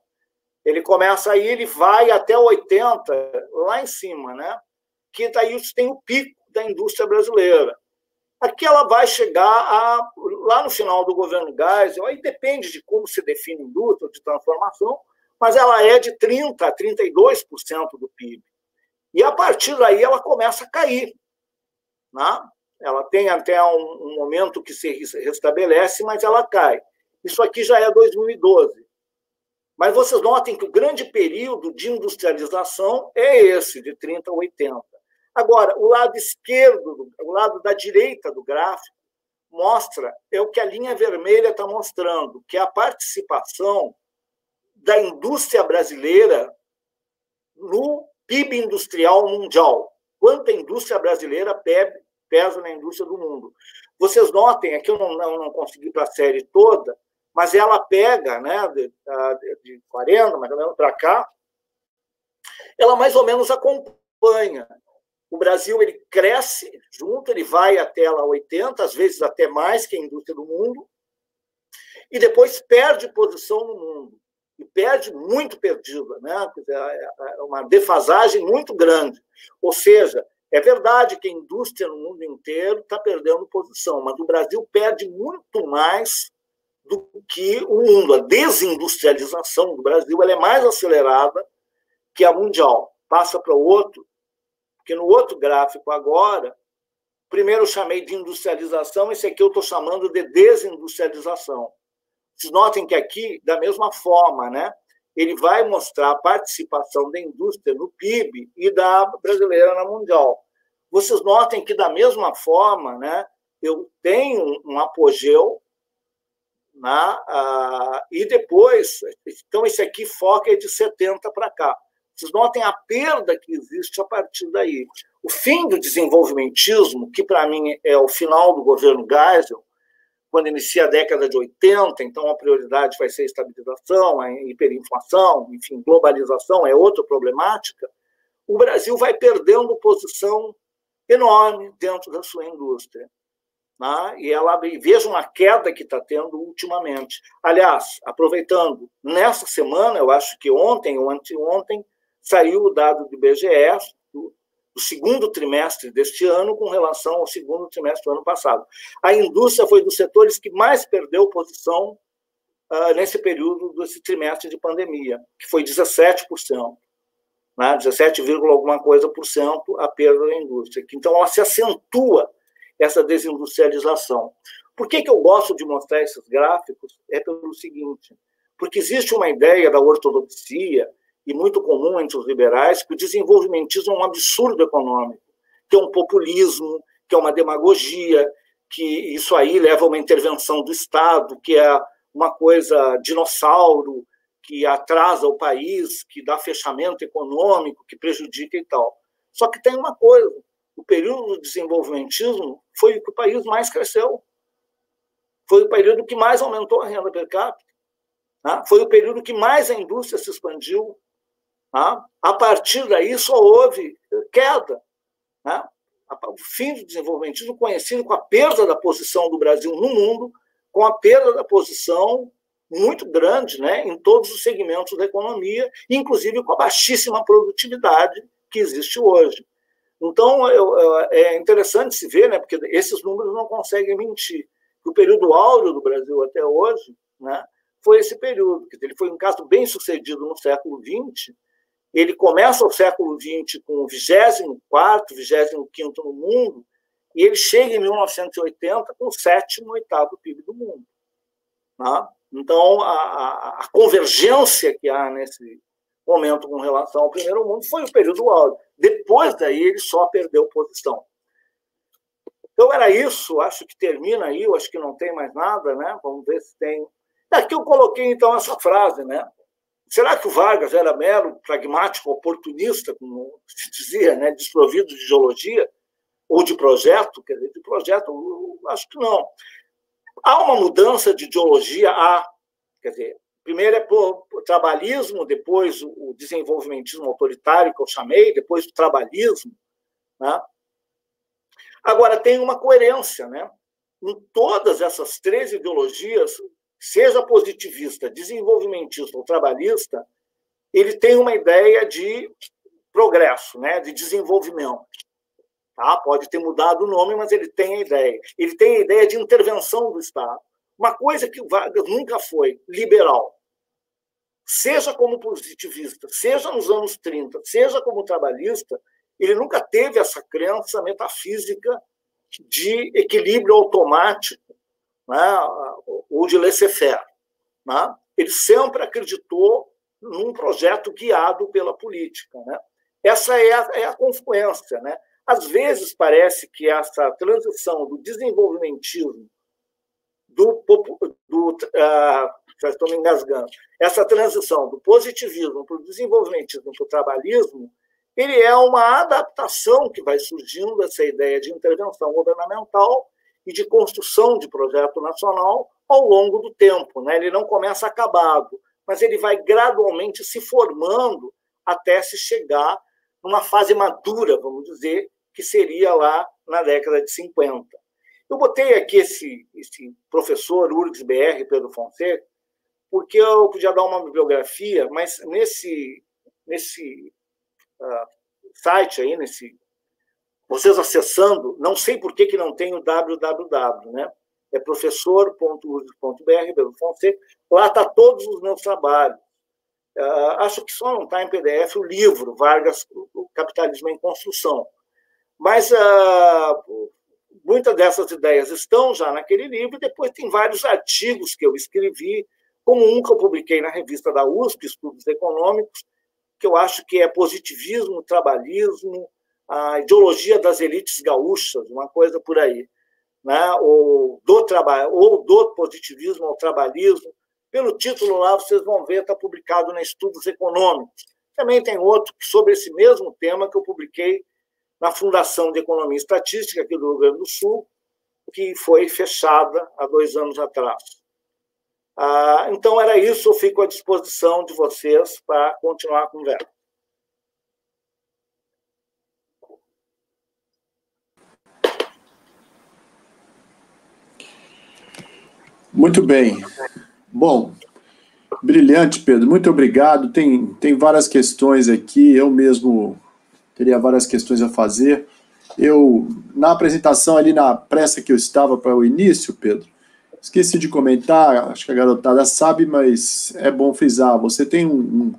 S2: Ele começa aí, ele vai até 80, lá em cima, né? Que daí tem o pico da indústria brasileira. Aqui ela vai chegar lá no final do governo Geisel, aí depende de como se define indústria de transformação, mas ela é de 30% a 32% do PIB. E, a partir daí, ela começa a cair. Né? Ela tem até um momento que se restabelece, mas ela cai. Isso aqui já é 2012. Mas vocês notem que o grande período de industrialização é esse, de 30 a 80. Agora, o lado esquerdo, o lado da direita do gráfico, mostra, é o que a linha vermelha está mostrando, que é a participação da indústria brasileira no PIB industrial mundial. Quanto a indústria brasileira pesa na indústria do mundo. Vocês notem, aqui eu não consegui para a série toda, mas ela pega, né, de 40, mais ou menos, para cá, ela mais ou menos acompanha. O Brasil ele cresce junto, ele vai até lá 80, às vezes até mais que a indústria do mundo, e depois perde posição no mundo. E perde muito perdida, né? É uma defasagem muito grande. Ou seja, é verdade que a indústria no mundo inteiro está perdendo posição, mas o Brasil perde muito mais do que o mundo. A desindustrialização do Brasil ela é mais acelerada que a mundial. Passa para o outro, porque no outro gráfico agora, primeiro eu chamei de industrialização, esse aqui eu estou chamando de desindustrialização. Vocês notem que aqui, da mesma forma, né, ele vai mostrar a participação da indústria no PIB e da brasileira na mundial. Vocês notem que, da mesma forma, né, eu tenho um apogeu, né, e depois, então, esse aqui foca de 70 para cá. Vocês notem a perda que existe a partir daí. O fim do desenvolvimentismo, que para mim é o final do governo Geisel, quando inicia a década de 80, então a prioridade vai ser a estabilização, a hiperinflação, enfim, globalização é outra problemática, o Brasil vai perdendo posição enorme dentro da sua indústria. Né? E vejam a queda que está tendo ultimamente. Aliás, aproveitando, nessa semana, eu acho que ontem ou anteontem, saiu o dado do IBGE, do segundo trimestre deste ano com relação ao segundo trimestre do ano passado. A indústria foi dos setores que mais perdeu posição nesse período, desse trimestre de pandemia, que foi 17%, né? 17, alguma coisa por cento a perda da indústria. Então, ela se acentua, essa desindustrialização. Por que eu gosto de mostrar esses gráficos? É pelo seguinte, porque existe uma ideia da ortodoxia, e muito comum entre os liberais, que o desenvolvimentismo é um absurdo econômico, que é um populismo, que é uma demagogia, que isso aí leva a uma intervenção do Estado, que é uma coisa dinossauro, que atrasa o país, que dá fechamento econômico, que prejudica e tal. Só que tem uma coisa, o período do desenvolvimentismo foi o que o país mais cresceu, foi o período que mais aumentou a renda per capita, né? Foi o período que mais a indústria se expandiu. A partir daí só houve queda. Né? O fim do desenvolvimentismo conhecido com a perda da posição do Brasil no mundo, com a perda da posição muito grande, né, em todos os segmentos da economia, inclusive com a baixíssima produtividade que existe hoje. Então, é interessante se ver, né, porque esses números não conseguem mentir. O período áureo do Brasil até hoje, né, foi esse período. Ele foi um caso bem sucedido no século XX. Ele começa o século XX com o 24º, 25º no mundo, e ele chega em 1980 com o 7º, 8º PIB do mundo. Tá? Então, a convergência que há nesse momento com relação ao primeiro mundo foi o período áureo. Depois daí, ele só perdeu posição. Então, era isso. Acho que termina aí. Eu acho que não tem mais nada, né? Vamos ver se tem. Aqui eu coloquei, então, essa frase, né? Será que o Vargas era mero pragmático, oportunista, como se dizia, né, desprovido de ideologia ou de projeto? Quer dizer, de projeto, eu acho que não. Há uma mudança de ideologia, quer dizer, primeiro é o trabalhismo, depois o desenvolvimentismo autoritário, que eu chamei, depois o trabalhismo. Né? Agora, tem uma coerência, né? Em todas essas três ideologias, seja positivista, desenvolvimentista ou trabalhista, ele tem uma ideia de progresso, né, de desenvolvimento. Tá? Pode ter mudado o nome, mas ele tem a ideia. Ele tem a ideia de intervenção do Estado. Uma coisa que o Vargas nunca foi, liberal. Seja como positivista, seja nos anos 30, seja como trabalhista, ele nunca teve essa crença metafísica de equilíbrio automático, né, ou de laissez-faire. Né? Ele sempre acreditou num projeto guiado pela política. Né? Essa é a confluência. Né? Às vezes parece que essa transição do desenvolvimentismo, já estou me engasgando, essa transição do positivismo para o desenvolvimentismo para o trabalhismo, ele é uma adaptação que vai surgindo dessa ideia de intervenção governamental e de construção de projeto nacional ao longo do tempo. Né? Ele não começa acabado, mas ele vai gradualmente se formando até se chegar numa fase madura, vamos dizer, que seria lá na década de 50. Eu botei aqui esse professor Urgs BR, Pedro Fonseca, porque eu podia dar uma bibliografia, mas nesse site aí, vocês acessando, não sei por que não tem o www, né? é professor.usp.br, Pedro Fonseca. Lá está todos os meus trabalhos. Acho que só não está em PDF o livro, Vargas, o Capitalismo em Construção. Mas muitas dessas ideias estão já naquele livro, e depois tem vários artigos que eu escrevi, como um que eu publiquei na revista da USP, Estudos Econômicos, que eu acho que é positivismo, trabalhismo, a ideologia das elites gaúchas, uma coisa por aí, né? ou do positivismo ao trabalhismo. Pelo título lá, vocês vão ver, está publicado na Estudos Econômicos. Também tem outro sobre esse mesmo tema que eu publiquei na Fundação de Economia e Estatística aqui do Rio Grande do Sul, que foi fechada há 2 anos atrás. Então, era isso, eu fico à disposição de vocês para continuar a conversa.
S1: Muito bem. Bom, brilhante, Pedro, muito obrigado. Tem várias questões aqui, eu mesmo teria várias questões a fazer. Na apresentação ali, na pressa que eu estava para o início, Pedro, esqueci de comentar, acho que a garotada sabe, mas é bom frisar, você tem um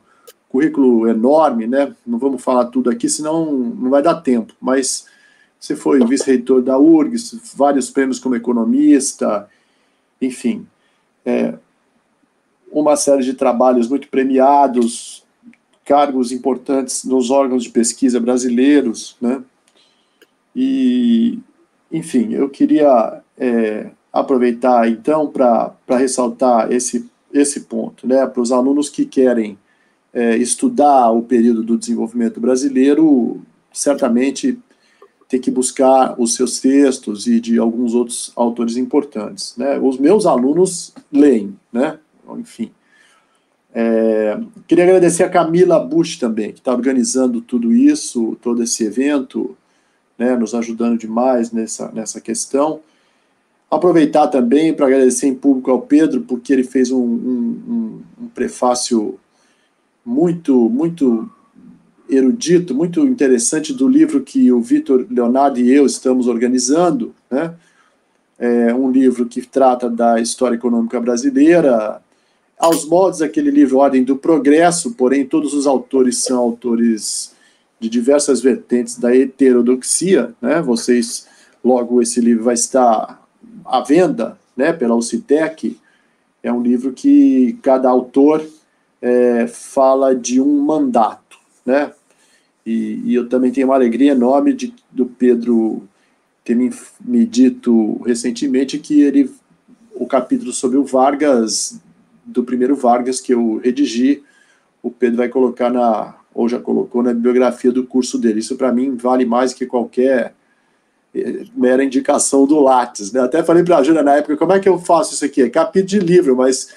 S1: currículo enorme, né? Não vamos falar tudo aqui, senão não vai dar tempo, mas você foi vice-reitor da URGS, vários prêmios como economista, enfim, uma série de trabalhos muito premiados, cargos importantes nos órgãos de pesquisa brasileiros, né? E, enfim, eu queria aproveitar, então, para ressaltar esse ponto, né? Para os alunos que querem estudar o período do desenvolvimento brasileiro, certamente tem que buscar os seus textos e de alguns outros autores importantes, né? Os meus alunos leem, né? Enfim. Queria agradecer a Camila Bush também, que está organizando tudo isso, todo esse evento, né, nos ajudando demais nessa questão. Aproveitar também para agradecer em público ao Pedro, porque ele fez um prefácio muito erudito, muito interessante do livro que o Vitor Leonardo e eu estamos organizando, né? Um livro que trata da história econômica brasileira, aos moldes daquele livro Ordem do Progresso, porém todos os autores são autores de diversas vertentes da heterodoxia, né? Logo esse livro vai estar à venda, né, pela UCTEC. É um livro que cada autor fala de um mandato, né? E eu também tenho uma alegria enorme do Pedro ter me dito recentemente que o capítulo sobre o Vargas, do primeiro Vargas que eu redigi, o Pedro vai colocar ou já colocou na bibliografia do curso dele. Isso para mim vale mais que qualquer mera indicação do Lattes, né? Até falei para a Júlia na época, como é que eu faço isso aqui? É capítulo de livro, mas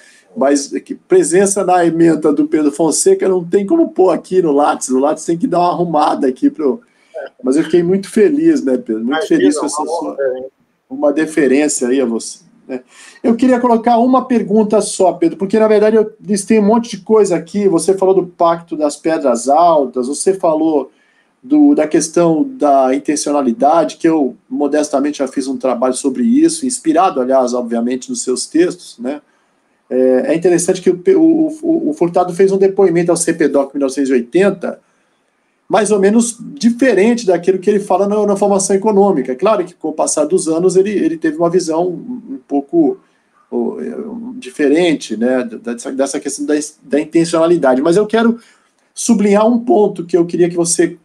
S1: presença na ementa do Pedro Fonseca não tem como pôr aqui no Lattes. O Lattes tem que dar uma arrumada aqui Mas eu fiquei muito feliz, né, Pedro? Muito feliz com essa uma deferência aí a você. Eu queria colocar uma pergunta só, Pedro, porque na verdade eu listei um monte de coisa aqui. Você falou do Pacto das Pedras Altas, você falou da questão da intencionalidade, que eu modestamente já fiz um trabalho sobre isso, inspirado, aliás, obviamente, nos seus textos, né? É interessante que o Furtado fez um depoimento ao CPDOC 1980, mais ou menos diferente daquilo que ele fala na formação econômica. Claro que com o passar dos anos ele teve uma visão um pouco diferente, né, dessa questão da intencionalidade. Mas eu quero sublinhar um ponto que eu queria que você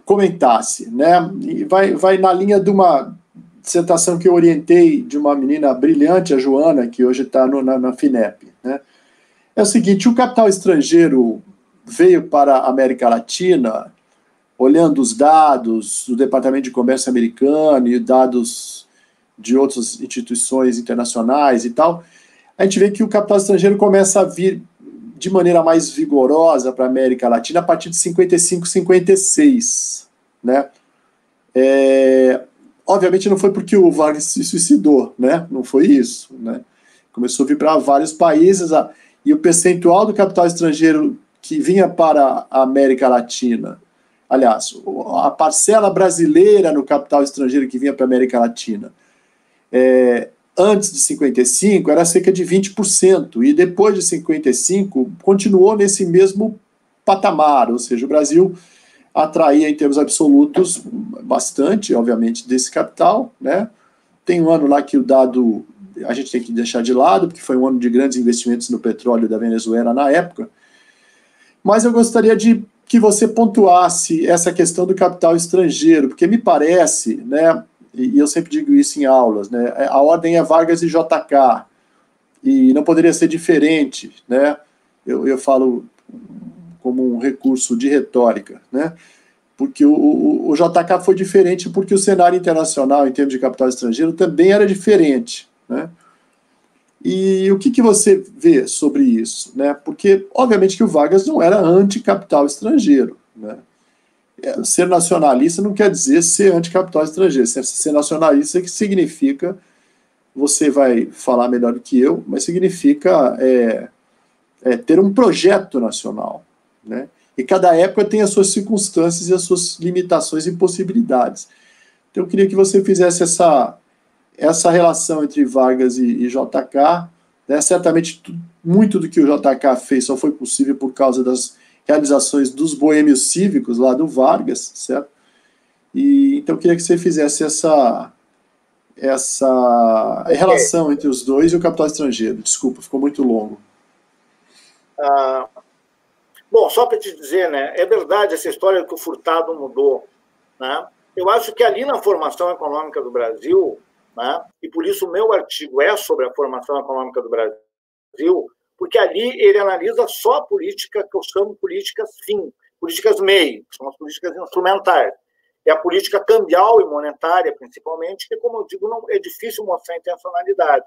S1: comentasse, né? E vai na linha de uma dissertação que eu orientei de uma menina brilhante, a Joana, que hoje está na FINEP, né? É o seguinte: o capital estrangeiro veio para a América Latina, olhando os dados do Departamento de Comércio americano e dados de outras instituições internacionais e tal, a gente vê que o capital estrangeiro começa a vir de maneira mais vigorosa para a América Latina a partir de 55, 56, né? Obviamente não foi porque o Vargas se suicidou, né? Não foi isso, né? Começou a vir para vários países, e o percentual do capital estrangeiro que vinha para a América Latina aliás, a parcela brasileira no capital estrangeiro que vinha para a América Latina, antes de 55 era cerca de 20%, e depois de 55 continuou nesse mesmo patamar, ou seja, o Brasil atraía em termos absolutos bastante, obviamente, desse capital, né? Tem um ano lá que o dado a gente tem que deixar de lado, porque foi um ano de grandes investimentos no petróleo da Venezuela na época, mas eu gostaria de que você pontuasse essa questão do capital estrangeiro, porque me parece, né, e eu sempre digo isso em aulas, né, a ordem é Vargas e JK, e não poderia ser diferente, né, eu falo como um recurso de retórica, né, porque o JK foi diferente porque o cenário internacional, em termos de capital estrangeiro, também era diferente, né. E o que você vê sobre isso, né? Porque, obviamente, que o Vargas não era anti-capital estrangeiro, né? Ser nacionalista não quer dizer ser anti-capital estrangeiro. Ser nacionalista que significa, você vai falar melhor do que eu, mas significa ter um projeto nacional, né? E cada época tem as suas circunstâncias e as suas limitações e possibilidades. Então, eu queria que você fizesse essa relação entre Vargas e JK, né? Certamente muito do que o JK fez só foi possível por causa das realizações dos boêmios cívicos lá do Vargas, certo? E então eu queria que você fizesse essa relação entre os dois e o capital estrangeiro. Desculpa, ficou muito longo.
S2: Bom, só para te dizer, né, é verdade essa história que o Furtado mudou, né? Eu acho que ali na formação econômica do Brasil, né, e por isso o meu artigo é sobre a formação econômica do Brasil, porque ali ele analisa só a política que eu chamo políticas fim, políticas meio, que são as políticas instrumentais. É a política cambial e monetária, principalmente, que, como eu digo, não é difícil mostrar intencionalidade.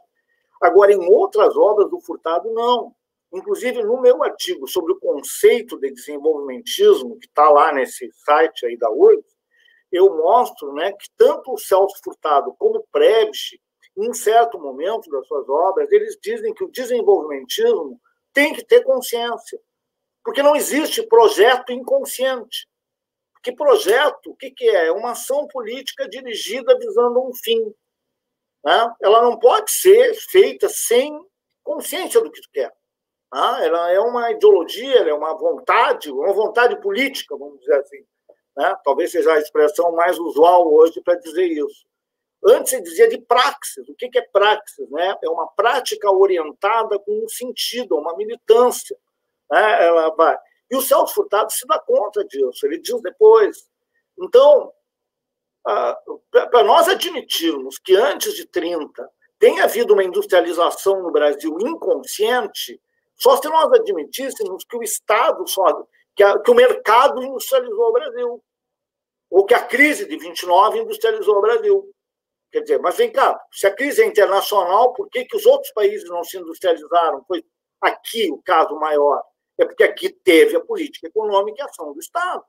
S2: Agora, em outras obras do Furtado, não. Inclusive, no meu artigo sobre o conceito de desenvolvimentismo, que está lá nesse site aí da URGS, eu mostro, né, que tanto o Celso Furtado como o Prebisch, em certo momento das suas obras, eles dizem que o desenvolvimentismo tem que ter consciência, porque não existe projeto inconsciente. Que projeto, o que é? É uma ação política dirigida visando um fim. Né? Ela não pode ser feita sem consciência do que tu quer. Ela é uma ideologia, ela é uma vontade política, vamos dizer assim. Né? Talvez seja a expressão mais usual hoje para dizer isso. Antes se dizia de praxis. O que é praxis? Né? É uma prática orientada com um sentido, uma militância. Né? Ela vai... E o Celso Furtado se dá conta disso, ele diz depois. Então, para nós admitirmos que antes de 30 tem havido uma industrialização no Brasil inconsciente, só se nós admitíssemos que o Estado, que o mercado industrializou o Brasil, ou que a crise de 29 industrializou o Brasil. Quer dizer, mas vem cá, se a crise é internacional, por que os outros países não se industrializaram? Foi aqui o caso maior. É porque aqui teve a política econômica e a ação do Estado.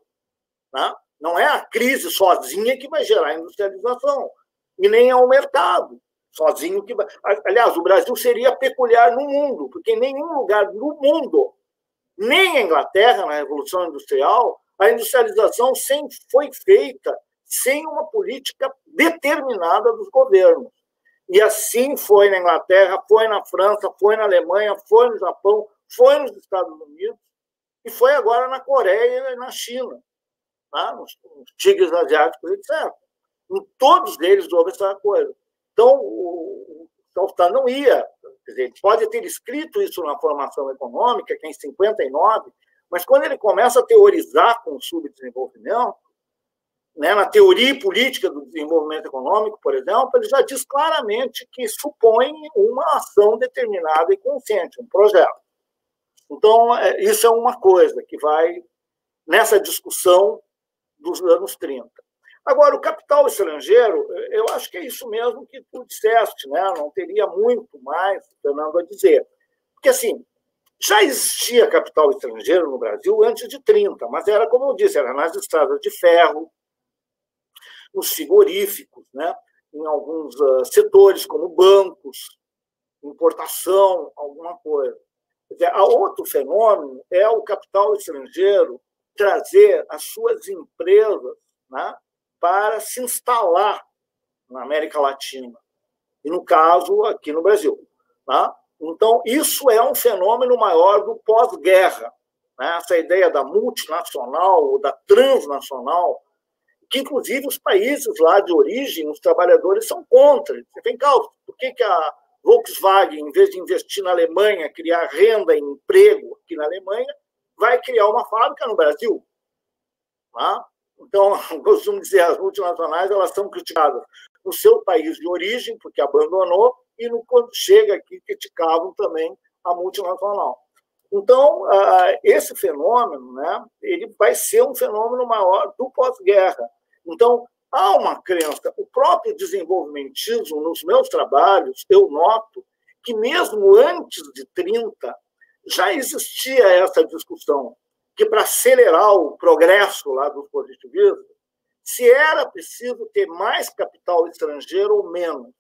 S2: Né? Não é a crise sozinha que vai gerar a industrialização, e nem é o mercado sozinho que vai... Aliás, o Brasil seria peculiar no mundo, porque em nenhum lugar no mundo, nem a Inglaterra, na Revolução Industrial, a industrialização foi feita sem uma política determinada dos governos. E assim foi na Inglaterra, foi na França, foi na Alemanha, foi no Japão, foi nos Estados Unidos e foi agora na Coreia e na China, tá? nos tigres asiáticos, etc. Em todos eles houve essa coisa. Então, o Furtado não ia, quer dizer, ele pode ter escrito isso na formação econômica, que é em 59, mas quando ele começa a teorizar com o subdesenvolvimento, né, na teoria política do desenvolvimento econômico, por exemplo, ele já diz claramente que supõe uma ação determinada e consciente, um projeto. Então, isso é uma coisa que vai nessa discussão dos anos 30. Agora, o capital estrangeiro, eu acho que é isso mesmo que tu disseste, né? Não teria muito mais, Fernando, a dizer. Porque, assim, já existia capital estrangeiro no Brasil antes de 30, mas era, como eu disse, era nas estradas de ferro, nos frigoríficos, né? Em alguns setores, como bancos, importação, alguma coisa. Quer dizer, outro fenômeno é o capital estrangeiro trazer as suas empresas, né, para se instalar na América Latina, e no caso aqui no Brasil. Tá? Então, isso é um fenômeno maior do pós-guerra, né? Essa ideia da multinacional ou da transnacional, que inclusive os países lá de origem, os trabalhadores são contra. Você tem cálculo, por que a Volkswagen, em vez de investir na Alemanha, criar renda e emprego aqui na Alemanha, vai criar uma fábrica no Brasil? Tá? Então, eu costumo dizer, as multinacionais elas são criticadas no seu país de origem, porque abandonou, e quando chega aqui, criticavam também a multinacional. Então, esse fenômeno, né, ele vai ser um fenômeno maior do pós-guerra. Então, há uma crença, o próprio desenvolvimentismo, nos meus trabalhos, eu noto que mesmo antes de 30, já existia essa discussão, que para acelerar o progresso lá dos positivistas, se era preciso ter mais capital estrangeiro ou menos,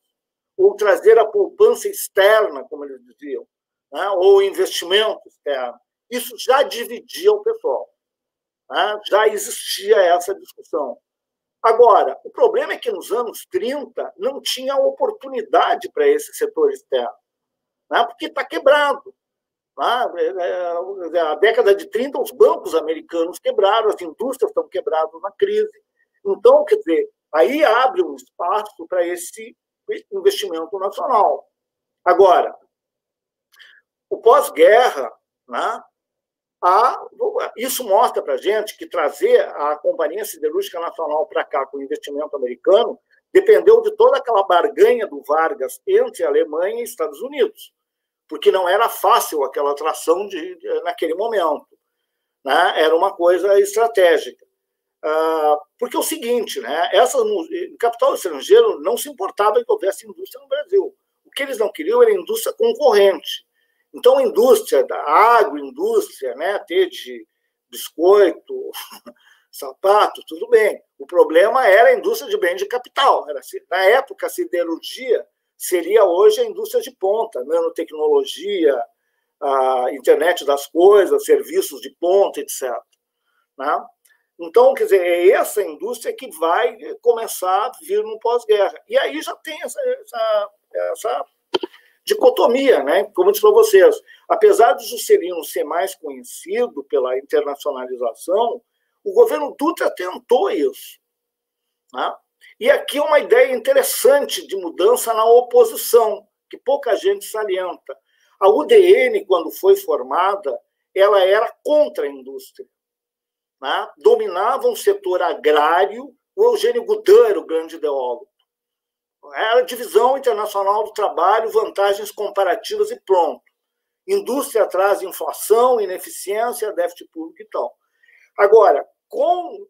S2: ou trazer a poupança externa, como eles diziam, né? Ou investimento externo. Isso já dividia o pessoal. Né? Já existia essa discussão. Agora, o problema é que nos anos 30 não tinha oportunidade para esse setor externo, né? Porque está quebrado. Na década de 30, os bancos americanos quebraram, as indústrias estão quebradas na crise. Então, quer dizer, aí abre um espaço para esse investimento nacional. Agora, o pós-guerra, né, isso mostra para a gente que trazer a Companhia Siderúrgica Nacional para cá com o investimento americano dependeu de toda aquela barganha do Vargas entre a Alemanha e Estados Unidos, porque não era fácil aquela atração naquele momento. Né? Era uma coisa estratégica. Porque é o seguinte, né? O capital estrangeiro não se importava que houvesse indústria no Brasil. O que eles não queriam era indústria concorrente. Então, a indústria, da agroindústria, né, até de biscoito, sapato, tudo bem. O problema era a indústria de bens de capital. Na época, a siderurgia seria hoje a indústria de ponta, nanotecnologia, a internet das coisas, serviços de ponta, etc. Né? Então, quer dizer, é essa indústria que vai começar a vir no pós-guerra. E aí já tem essa dicotomia, né? Como eu disse para vocês, apesar de Juscelino ser mais conhecido pela internacionalização, o governo Dutra tentou isso. Né? E aqui é uma ideia interessante de mudança na oposição, que pouca gente salienta. A UDN, quando foi formada, ela era contra a indústria. Né? Dominava um setor agrário, o Eugênio Goudin era o grande ideólogo. Era a divisão internacional do trabalho, vantagens comparativas e pronto. Indústria traz inflação, ineficiência, déficit público e tal. Agora,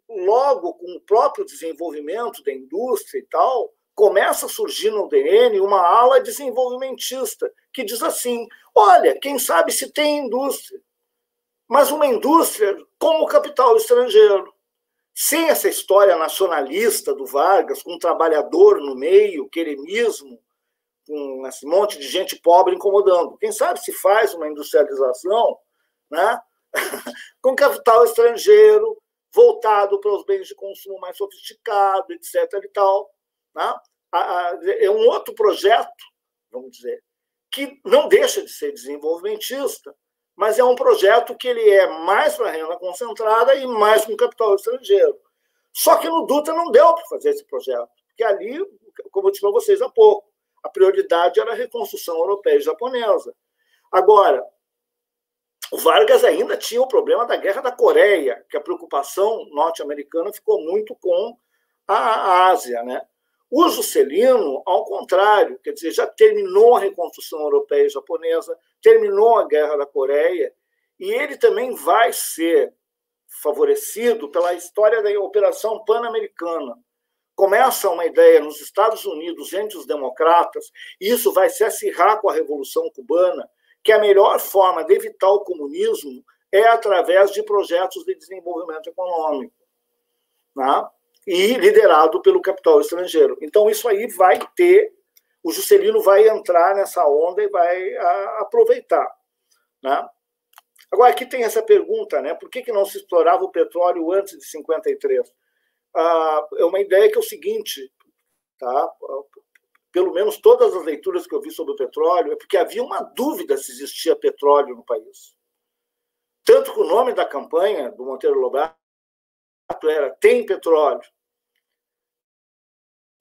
S2: logo com o próprio desenvolvimento da indústria e tal, começa a surgir no UDN uma ala desenvolvimentista que diz assim, olha, quem sabe se tem indústria, mas uma indústria com o capital estrangeiro. Sem essa história nacionalista do Vargas, com um trabalhador no meio, queremismo, com esse monte de gente pobre incomodando. Quem sabe se faz uma industrialização, né, com capital estrangeiro, voltado para os bens de consumo mais sofisticados, etc. e tal. Né? É um outro projeto, vamos dizer, que não deixa de ser desenvolvimentista, mas é um projeto que ele é mais para renda concentrada e mais com capital estrangeiro. Só que no Dutra não deu para fazer esse projeto, porque ali, como eu disse para vocês há pouco, a prioridade era a reconstrução europeia e japonesa. Agora, o Vargas ainda tinha o problema da Guerra da Coreia, que a preocupação norte-americana ficou muito com a Ásia. Né? O Juscelino, ao contrário, quer dizer, já terminou a reconstrução europeia e japonesa, terminou a Guerra da Coreia, e ele também vai ser favorecido pela história da Operação Pan-Americana. Começa uma ideia nos Estados Unidos entre os democratas, e isso vai se acirrar com a Revolução Cubana, que a melhor forma de evitar o comunismo é através de projetos de desenvolvimento econômico, né? E liderado pelo capital estrangeiro. Então, isso aí vai ter, o Juscelino vai entrar nessa onda e vai aproveitar. Né? Agora, aqui tem essa pergunta, né? Por que não se explorava o petróleo antes de 53? É uma ideia que é o seguinte, tá? Pelo menos todas as leituras que eu vi sobre o petróleo, é porque havia uma dúvida se existia petróleo no país. Tanto que o nome da campanha do Monteiro Lobato era Tem Petróleo.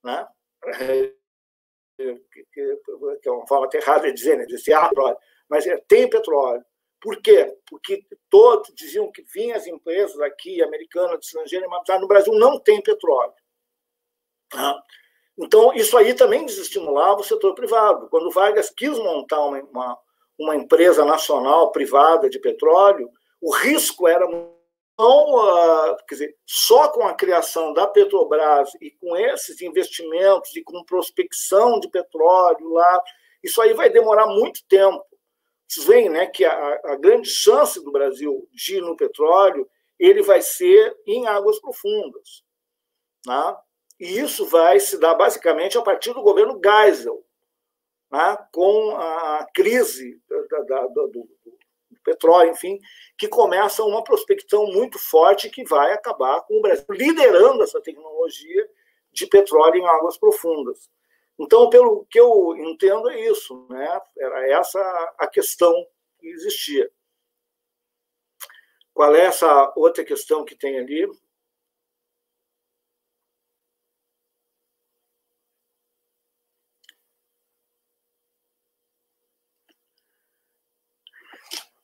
S2: Né? Que é uma forma errada de dizer, né? Disse, petróleo. Mas tem petróleo. Por quê? Porque todos diziam que vinham as empresas aqui, americanas, estrangeiras, mas no Brasil não tem petróleo. Tá? Então, isso aí também desestimulava o setor privado. Quando o Vargas quis montar uma empresa nacional privada de petróleo, o risco era não, quer dizer, só com a criação da Petrobras e com esses investimentos e com prospecção de petróleo lá, isso aí vai demorar muito tempo. Vocês veem, né, que a grande chance do Brasil de ir no petróleo, ele vai ser em águas profundas. Né? E isso vai se dar basicamente a partir do governo Geisel, né, com a crise do petróleo, enfim, que começa uma prospecção muito forte que vai acabar com o Brasil liderando essa tecnologia de petróleo em águas profundas. Então, pelo que eu entendo, é isso, né? Era essa a questão que existia. Qual é essa outra questão que tem ali?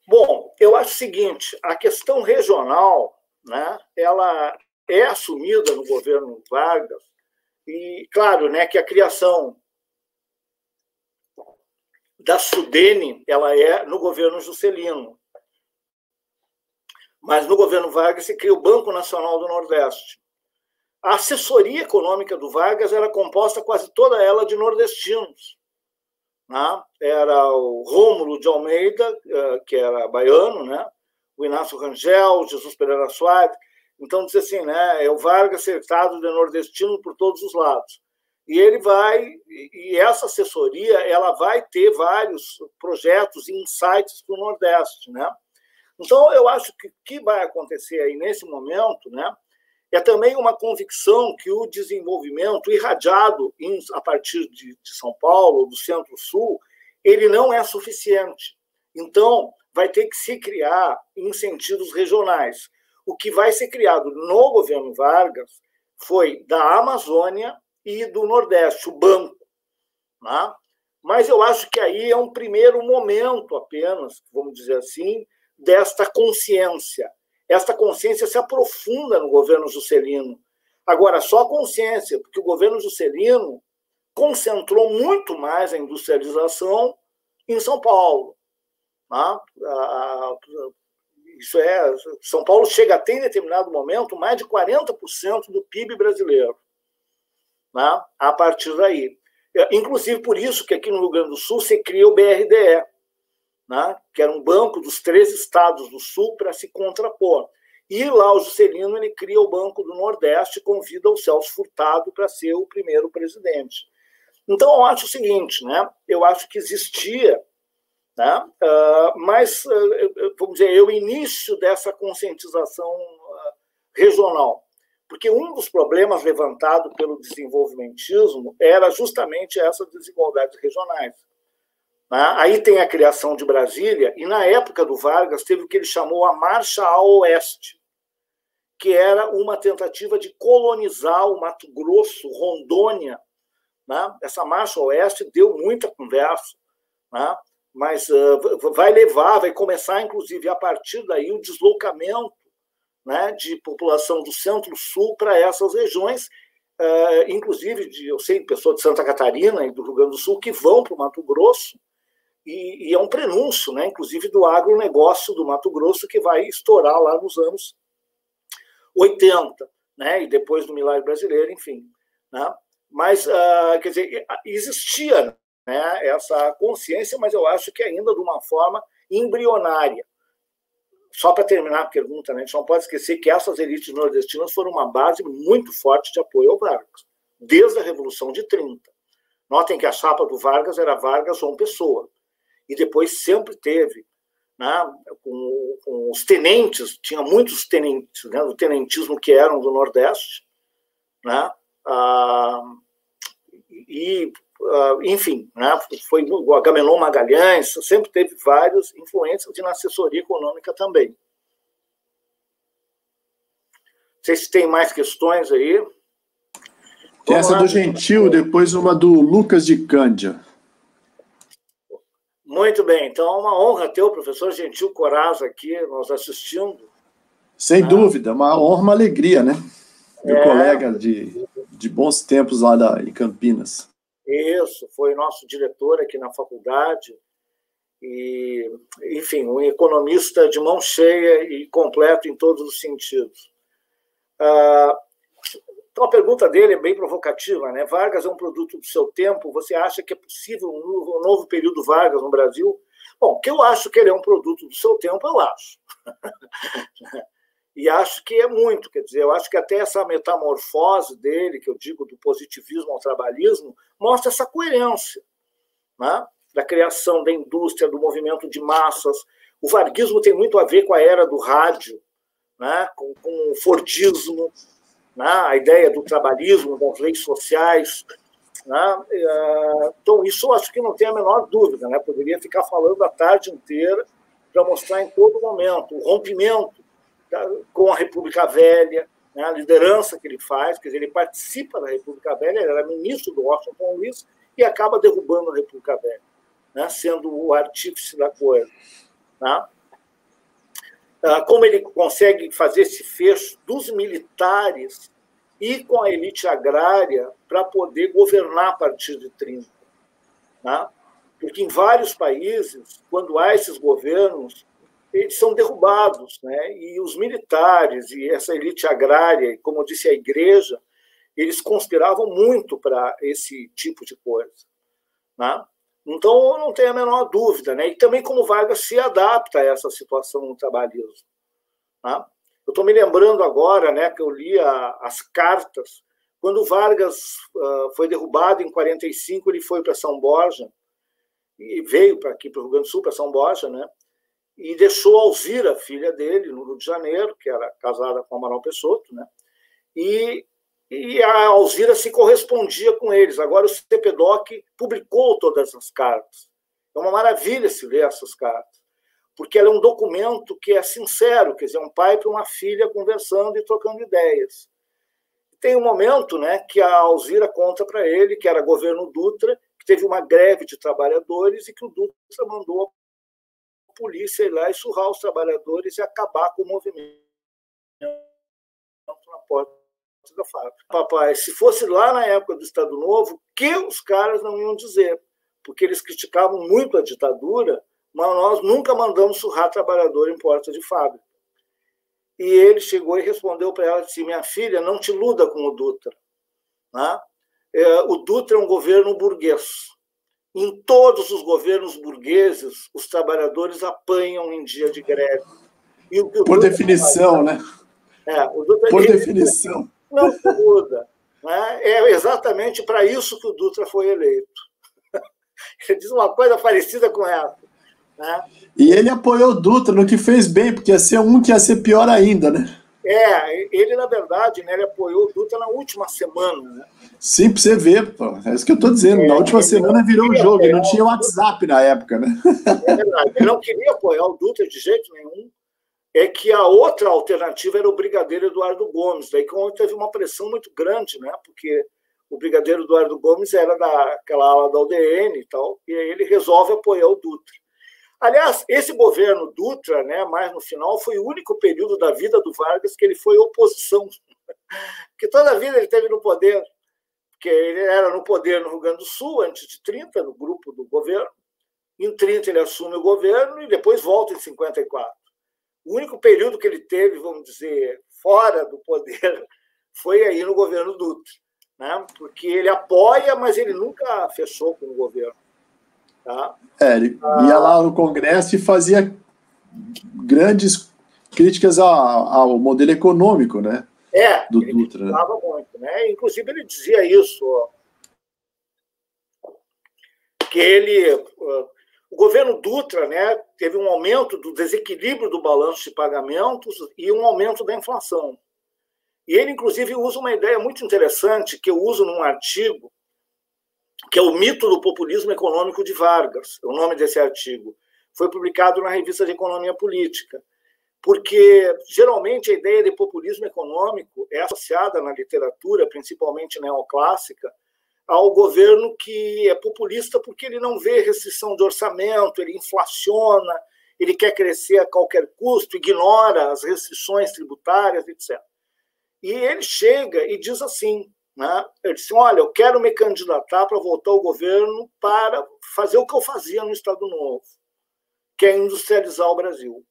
S2: Bom, eu acho o seguinte, a questão regional, né, ela é assumida no governo Vargas, e, claro, né, que a criação da Sudene, ela é no governo Juscelino. Mas no governo Vargas se cria o Banco Nacional do Nordeste. A assessoria econômica do Vargas era composta quase toda ela de nordestinos. Né? Era o Rômulo de Almeida, que era baiano, né? O Inácio Rangel, Jesus Pereira Soares. Então, diz assim, né? É o Vargas cercado de nordestino por todos os lados. E ele vai, e essa assessoria, ela vai ter vários projetos e insights para o Nordeste, né? Então, eu acho que o que vai acontecer aí nesse momento, né, é também uma convicção que o desenvolvimento irradiado a partir de São Paulo, do Centro-Sul, ele não é suficiente. Então, vai ter que se criar incentivos regionais. O que vai ser criado no governo Vargas foi da Amazônia e do Nordeste, o banco. Né? Mas eu acho que aí é um primeiro momento apenas, vamos dizer assim, desta consciência. Esta consciência se aprofunda no governo Juscelino. Agora, só a consciência, porque o governo Juscelino concentrou muito mais a industrialização em São Paulo. Né? Isso é, São Paulo chega a ter, em determinado momento, mais de 40% do PIB brasileiro. Né? A partir daí. Inclusive por isso que aqui no Rio Grande do Sul se cria o BRDE, né? Que era um banco dos 3 estados do Sul para se contrapor. E lá o Juscelino ele cria o Banco do Nordeste e convida o Celso Furtado para ser o primeiro presidente. Então, eu acho o seguinte, né? Eu acho que existia, né? Mas, vamos dizer, o início dessa conscientização regional. Porque um dos problemas levantados pelo desenvolvimentismo era justamente essas desigualdades regionais. Aí tem a criação de Brasília, e na época do Vargas teve o que ele chamou a Marcha ao Oeste, que era uma tentativa de colonizar o Mato Grosso, Rondônia. Né? Essa Marcha ao Oeste deu muita conversa, né? Mas vai começar, inclusive, a partir daí, o deslocamento, né, de população do Centro-Sul para essas regiões, inclusive, eu sei, pessoas de Santa Catarina e do Rio Grande do Sul que vão para o Mato Grosso, e é um prenúncio, né, inclusive, do agronegócio do Mato Grosso, que vai estourar lá nos anos 80, né, e depois do Milagre Brasileiro, enfim. Né? Mas, quer dizer, existia, né, essa consciência, mas eu acho que ainda de uma forma embrionária. Só para terminar a pergunta, né, a gente não pode esquecer que essas elites nordestinas foram uma base muito forte de apoio ao Vargas, desde a Revolução de 30. Notem que a chapa do Vargas era Vargas João Pessoa. E depois sempre teve né, com os tenentes, tinha muitos tenentes, né, do tenentismo que eram do Nordeste, né, enfim, né, foi o Agamenon Magalhães, sempre teve várias influências e na assessoria econômica também. Não sei se tem mais questões aí.
S1: Tem essa do Gentil, depois uma do Lucas de Cândia.
S2: Muito bem, então é uma honra ter o professor Gentil Corazza aqui nos assistindo.
S1: Sem dúvida, uma honra, uma alegria, né? Meu colega de bons tempos lá em Campinas.
S2: Isso, foi nosso diretor aqui na faculdade. E, enfim, um economista de mão cheia e completo em todos os sentidos. Então, a pergunta dele é bem provocativa, né? Vargas é um produto do seu tempo, você acha que é possível um novo período Vargas no Brasil? Bom, que eu acho que ele é um produto do seu tempo, eu acho. E acho que é muito, quer dizer, eu acho que até essa metamorfose dele, que eu digo do positivismo ao trabalhismo, mostra essa coerência, né? Da criação da indústria, do movimento de massas. O varguismo tem muito a ver com a era do rádio, né? Com o fordismo, né? A ideia do trabalhismo, das leis sociais, né? Então, isso eu acho que não tem a menor dúvida, né? Poderia ficar falando a tarde inteira para mostrar em todo momento o rompimento com a República Velha, né? A liderança que ele faz, quer dizer, ele participa da República Velha, ele era ministro do Washington Luiz e acaba derrubando a República Velha, né? Sendo o artífice da coisa, né? Como ele consegue fazer esse fecho dos militares e com a elite agrária para poder governar a partir de 30. Né? Porque em vários países, quando há esses governos, eles são derrubados, né? E os militares e essa elite agrária, como eu disse, a igreja, eles conspiravam muito para esse tipo de coisa. Né? Então, não tem a menor dúvida, né? E também como Vargas se adapta a essa situação no trabalhismo. Né? Eu estou me lembrando agora, né, que eu li as cartas. Quando Vargas foi derrubado em 45, ele foi para São Borja, e veio para aqui, para o Rio Grande do Sul, para São Borja, né? E deixou a Alzira, filha dele, no Rio de Janeiro, que era casada com Amaral Peixoto, né? E a Alzira se correspondia com eles. Agora o CPDOC publicou todas as cartas. É uma maravilha se ler essas cartas, porque ela é um documento que é sincero, quer dizer, um pai para uma filha conversando e trocando ideias. Tem um momento, né, que a Alzira conta para ele que era governo Dutra, que teve uma greve de trabalhadores e que o Dutra mandou a polícia ir lá e surrar os trabalhadores e acabar com o movimento na porta da fábrica. Papai, se fosse lá na época do Estado Novo, que os caras não iam dizer, porque eles criticavam muito a ditadura, mas nós nunca mandamos surrar trabalhador em porta de fábrica. E ele chegou e respondeu para ela, disse, minha filha, não te iluda com o Dutra. Né? O Dutra é um governo burguês. Em todos os governos burgueses, os trabalhadores apanham em dia de greve.
S1: Por definição, né?
S2: O Dutra,
S1: por definição.
S2: Não se iluda. Né? É exatamente para isso que o Dutra foi eleito. Ele diz uma coisa parecida com essa. Né?
S1: E ele apoiou o Dutra, no que fez bem, porque ia ser um que ia ser pior ainda, né?
S2: Ele, na verdade, né, ele apoiou o Dutra na última semana. Né?
S1: Sim, para você ver, pô. É isso que eu estou dizendo. Na última semana virou o jogo, e não tinha WhatsApp na época, né?
S2: É verdade, ele não queria apoiar o Dutra de jeito nenhum. É que a outra alternativa era o brigadeiro Eduardo Gomes. Daí teve uma pressão muito grande, né? Porque o brigadeiro Eduardo Gomes era daquela ala da UDN e tal, e aí ele resolve apoiar o Dutra. Aliás, esse governo Dutra, né, mais no final, foi o único período da vida do Vargas que ele foi oposição. Porque toda a vida ele esteve no poder, porque ele era no poder no Rio Grande do Sul, antes de 30, no grupo do governo. Em 30 ele assume o governo e depois volta em 54. O único período que ele teve, vamos dizer, fora do poder, foi aí no governo Dutra. Né? Porque ele apoia, mas ele nunca fechou com o governo. Tá?
S1: Ele ia lá no Congresso e fazia grandes críticas ao modelo econômico, né? Do
S2: ele
S1: Dutra.
S2: Falava muito, né? Inclusive ele dizia isso, que ele, O governo Dutra, né, teve um aumento do desequilíbrio do balanço de pagamentos e um aumento da inflação. E ele, inclusive, usa uma ideia muito interessante que eu uso num artigo, que é o mito do populismo econômico de Vargas. O nome desse artigo foi publicado na revista de Economia Política, porque geralmente a ideia de populismo econômico é associada na literatura, principalmente neoclássica, ao governo que é populista porque ele não vê restrição de orçamento, ele inflaciona, ele quer crescer a qualquer custo, ignora as restrições tributárias, etc. E ele chega e diz assim, né? Ele diz assim, olha, eu quero me candidatar para voltar ao governo para fazer o que eu fazia no Estado Novo, que é industrializar o Brasil.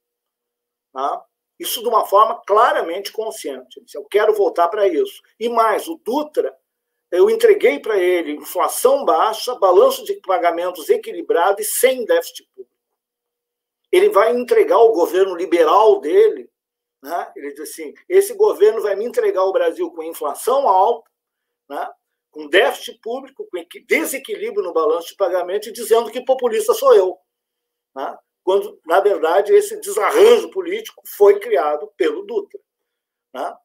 S2: Tá? Isso de uma forma claramente consciente. Ele diz, eu quero voltar para isso. E mais, o Dutra, eu entreguei para ele inflação baixa, balanço de pagamentos equilibrado e sem déficit público. Ele vai entregar o governo liberal dele, né? Ele diz assim, esse governo vai me entregar o Brasil com inflação alta, né? Com déficit público, com desequilíbrio no balanço de pagamento e dizendo que populista sou eu. Né? Quando, na verdade, esse desarranjo político foi criado pelo Dutra. Né?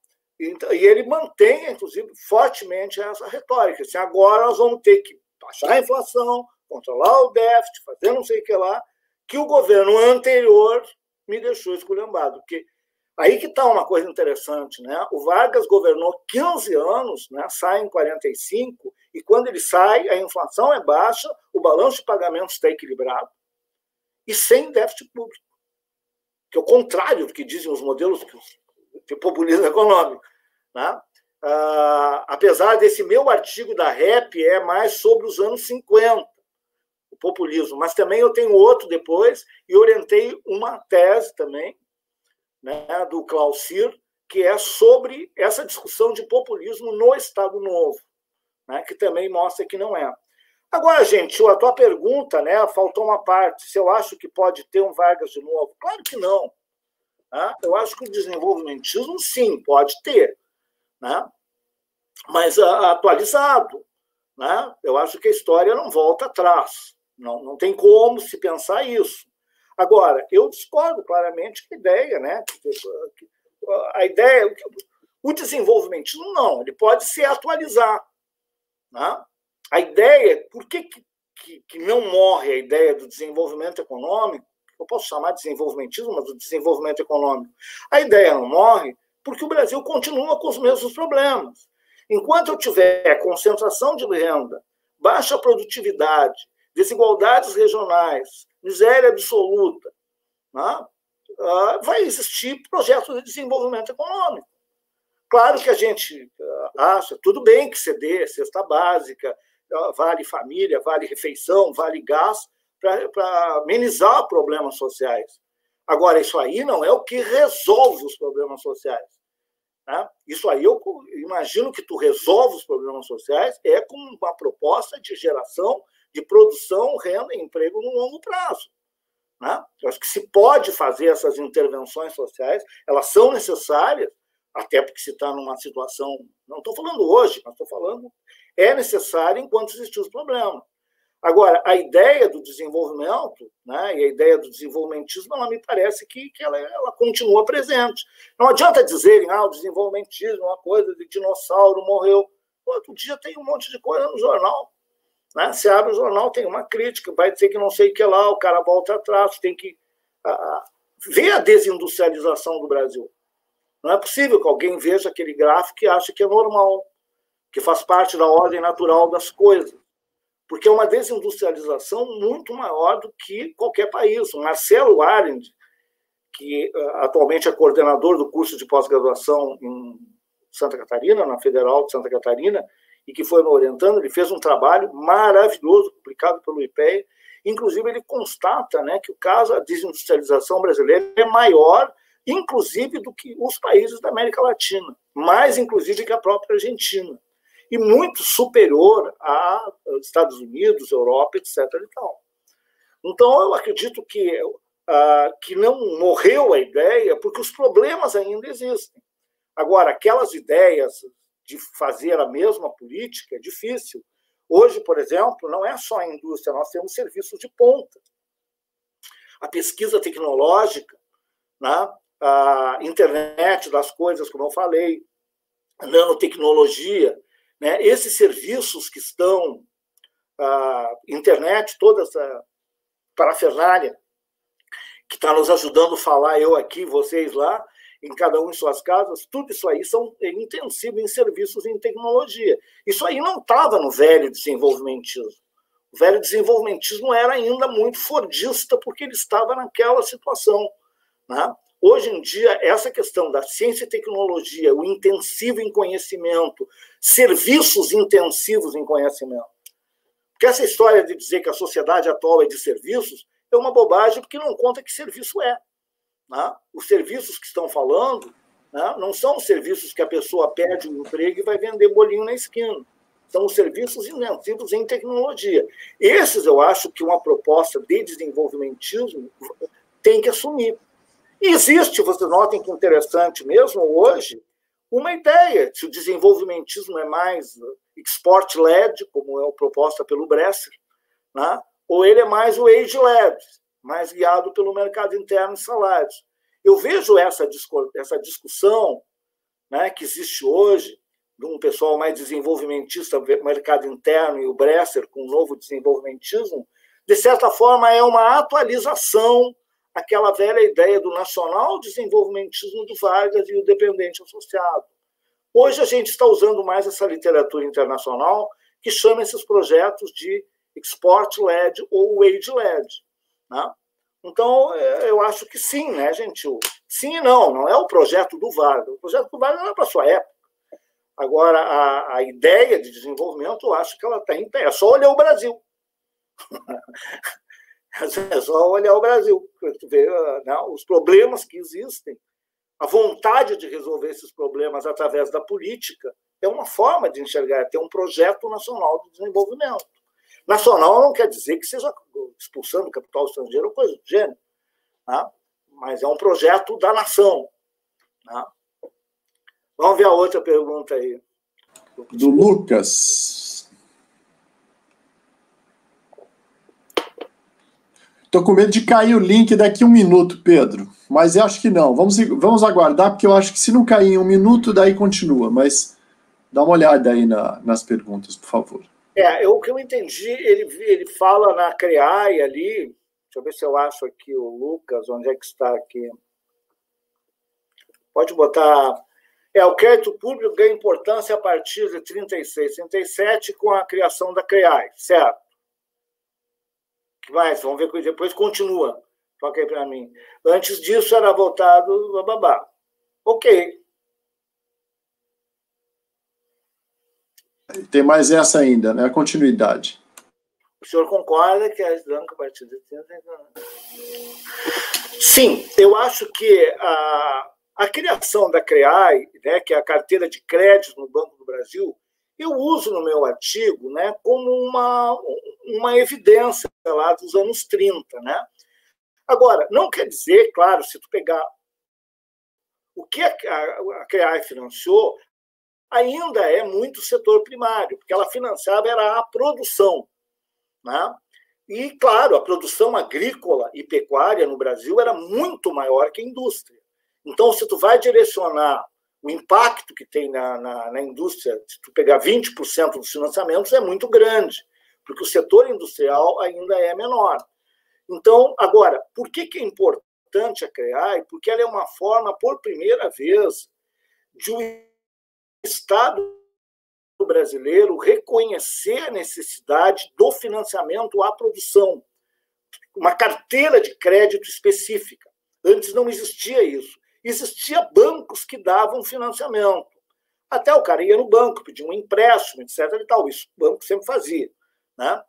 S2: E ele mantém, inclusive, fortemente essa retórica. Assim, agora nós vamos ter que baixar a inflação, controlar o déficit, fazer não sei o que lá, que o governo anterior me deixou esculhambado. Porque aí que está uma coisa interessante. Né? O Vargas governou 15 anos, né? Sai em 45, e quando ele sai, a inflação é baixa, o balanço de pagamentos está equilibrado e sem déficit público. Que é o contrário do que dizem os modelos de populismo econômico. Né? Apesar desse meu artigo da REP é mais sobre os anos 50, o populismo, mas também eu tenho outro depois e orientei uma tese também, né, do Klaus Cyr, que é sobre essa discussão de populismo no Estado Novo, né, que também mostra que não é. Agora, gente, a tua pergunta, né, faltou uma parte, se eu acho que pode ter um Vargas de novo. Claro que não. Né? Eu acho que o desenvolvimentismo, sim, pode ter, né? Mas atualizado. Né? Eu acho que a história não volta atrás. Não tem como se pensar isso. Agora, eu discordo claramente que a ideia, né? A ideia, o desenvolvimentismo não, ele pode se atualizar. Né? A ideia, por que não morre a ideia do desenvolvimento econômico? Eu posso chamar de desenvolvimentismo, mas o desenvolvimento econômico. A ideia não morre porque o Brasil continua com os mesmos problemas. Enquanto eu tiver concentração de renda, baixa produtividade, desigualdades regionais, miséria absoluta, né, vai existir projetos de desenvolvimento econômico. Claro que a gente acha, tudo bem que ceder cesta básica, vale família, vale refeição, vale gás, para amenizar problemas sociais. Agora, isso aí não é o que resolve os problemas sociais. Né? Isso aí eu imagino que tu resolve os problemas sociais com uma proposta de geração de produção, renda e emprego no longo prazo. Né? Eu acho que se pode fazer essas intervenções sociais, elas são necessárias, até porque se está numa situação, não estou falando hoje, mas estou falando, é necessário enquanto existir os problemas. Agora, a ideia do desenvolvimento, né, e a ideia do desenvolvimentismo, ela me parece que ela continua presente. Não adianta dizerem, o desenvolvimentismo é uma coisa de dinossauro, morreu. Outro dia tem um monte de coisa no jornal. Né? Você abre o jornal, tem uma crítica, vai dizer que não sei o que lá, o cara volta atrás, tem que ver a desindustrialização do Brasil. Não é possível que alguém veja aquele gráfico e ache que é normal, que faz parte da ordem natural das coisas. Porque é uma desindustrialização muito maior do que qualquer país. O Marcelo Arendt, que atualmente é coordenador do curso de pós-graduação em Santa Catarina, na Federal de Santa Catarina, e que foi me orientando, ele fez um trabalho maravilhoso, publicado pelo IPEA. Inclusive, ele constata, né, que o caso da desindustrialização brasileira é maior, inclusive, do que os países da América Latina, mais, inclusive, que a própria Argentina. E muito superior a Estados Unidos, Europa, etc. E tal. Então, eu acredito que não morreu a ideia, porque os problemas ainda existem. Agora, aquelas ideias de fazer a mesma política é difícil. Hoje, por exemplo, não é só a indústria, nós temos serviços de ponta. a pesquisa tecnológica, né? A internet das coisas, como eu falei, a nanotecnologia, né? Esses serviços que estão, a internet, toda essa parafernália que está nos ajudando a falar, eu aqui, vocês lá, em cada um em suas casas, tudo isso aí são intensivo em serviços em tecnologia. Isso aí não estava no velho desenvolvimentismo. O velho desenvolvimentismo era ainda muito fordista, porque ele estava naquela situação, né? Hoje em dia, essa questão da ciência e tecnologia, o intensivo em conhecimento, serviços intensivos em conhecimento. Porque essa história de dizer que a sociedade atual é de serviços é uma bobagem, porque não conta que serviço é. Né? Os serviços que estão falando, né, não são os serviços que a pessoa perde um emprego e vai vender bolinho na esquina. São os serviços intensivos em tecnologia. Esses eu acho que uma proposta de desenvolvimentismo tem que assumir. E existe, vocês notem que interessante mesmo hoje, uma ideia, se o desenvolvimentismo é mais export-led, como é proposta pelo Bresser, né? Ou ele é mais o age-led, mais guiado pelo mercado interno e salários. Eu vejo essa discussão, né, que existe hoje, de um pessoal mais desenvolvimentista, mercado interno, e o Bresser com o novo desenvolvimentismo, de certa forma é uma atualização aquela velha ideia do nacional desenvolvimentismo do Vargas e o dependente associado. Hoje a gente está usando mais essa literatura internacional que chama esses projetos de export-led ou wage-led. Né? Então, eu acho que sim, né, gente? Sim e não, não é o projeto do Vargas. O projeto do Vargas não é para a sua época. Agora, a ideia de desenvolvimento, eu acho que ela está em pé. É só olhar o Brasil. É só olhar o Brasil, ver, né, os problemas que existem, a vontade de resolver esses problemas através da política é uma forma de enxergar, ter um projeto nacional de desenvolvimento. Nacional não quer dizer que seja expulsando capital estrangeiro ou coisa do gênero, né? Mas é um projeto da nação. Né? Vamos ver a outra pergunta aí.
S1: Do Lucas. Estou com medo de cair o link daqui a um minuto, Pedro. Mas eu acho que não. Vamos aguardar, porque eu acho que se não cair em um minuto, daí continua. Mas dá uma olhada aí nas perguntas, por favor.
S2: O que eu entendi, ele fala na CREAI ali. Deixa eu ver se eu acho aqui o Lucas, onde é que está aqui. Pode botar. O crédito público ganha importância a partir de 36, 37, com a criação da CREAI, certo? Mas vamos ver que depois continua. Toca aí para mim. Antes disso era voltado bababá. Ok.
S1: Tem mais essa ainda, né? A continuidade.
S2: O senhor concorda que a banca a partir de... Sim, eu acho que a criação da CREAI, né, que é a carteira de crédito no Banco do Brasil, eu uso no meu artigo, né, como uma evidência lá dos anos 30. Né? Agora, não quer dizer, claro, se tu pegar o que a CREAI financiou, ainda é muito setor primário, porque ela financiava era a produção. Né? E, claro, a produção agrícola e pecuária no Brasil era muito maior que a indústria. Então, se tu vai direcionar o impacto que tem na indústria, se tu pegar 20% dos financiamentos, é muito grande, porque o setor industrial ainda é menor. Então, agora, por que é importante a CREAI? Porque ela é uma forma, por primeira vez, de um Estado brasileiro reconhecer a necessidade do financiamento à produção, uma carteira de crédito específica. Antes não existia isso. Existia bancos que davam financiamento. Até o cara ia no banco, pedia um empréstimo, etc. E tal. Isso o banco sempre fazia. Né?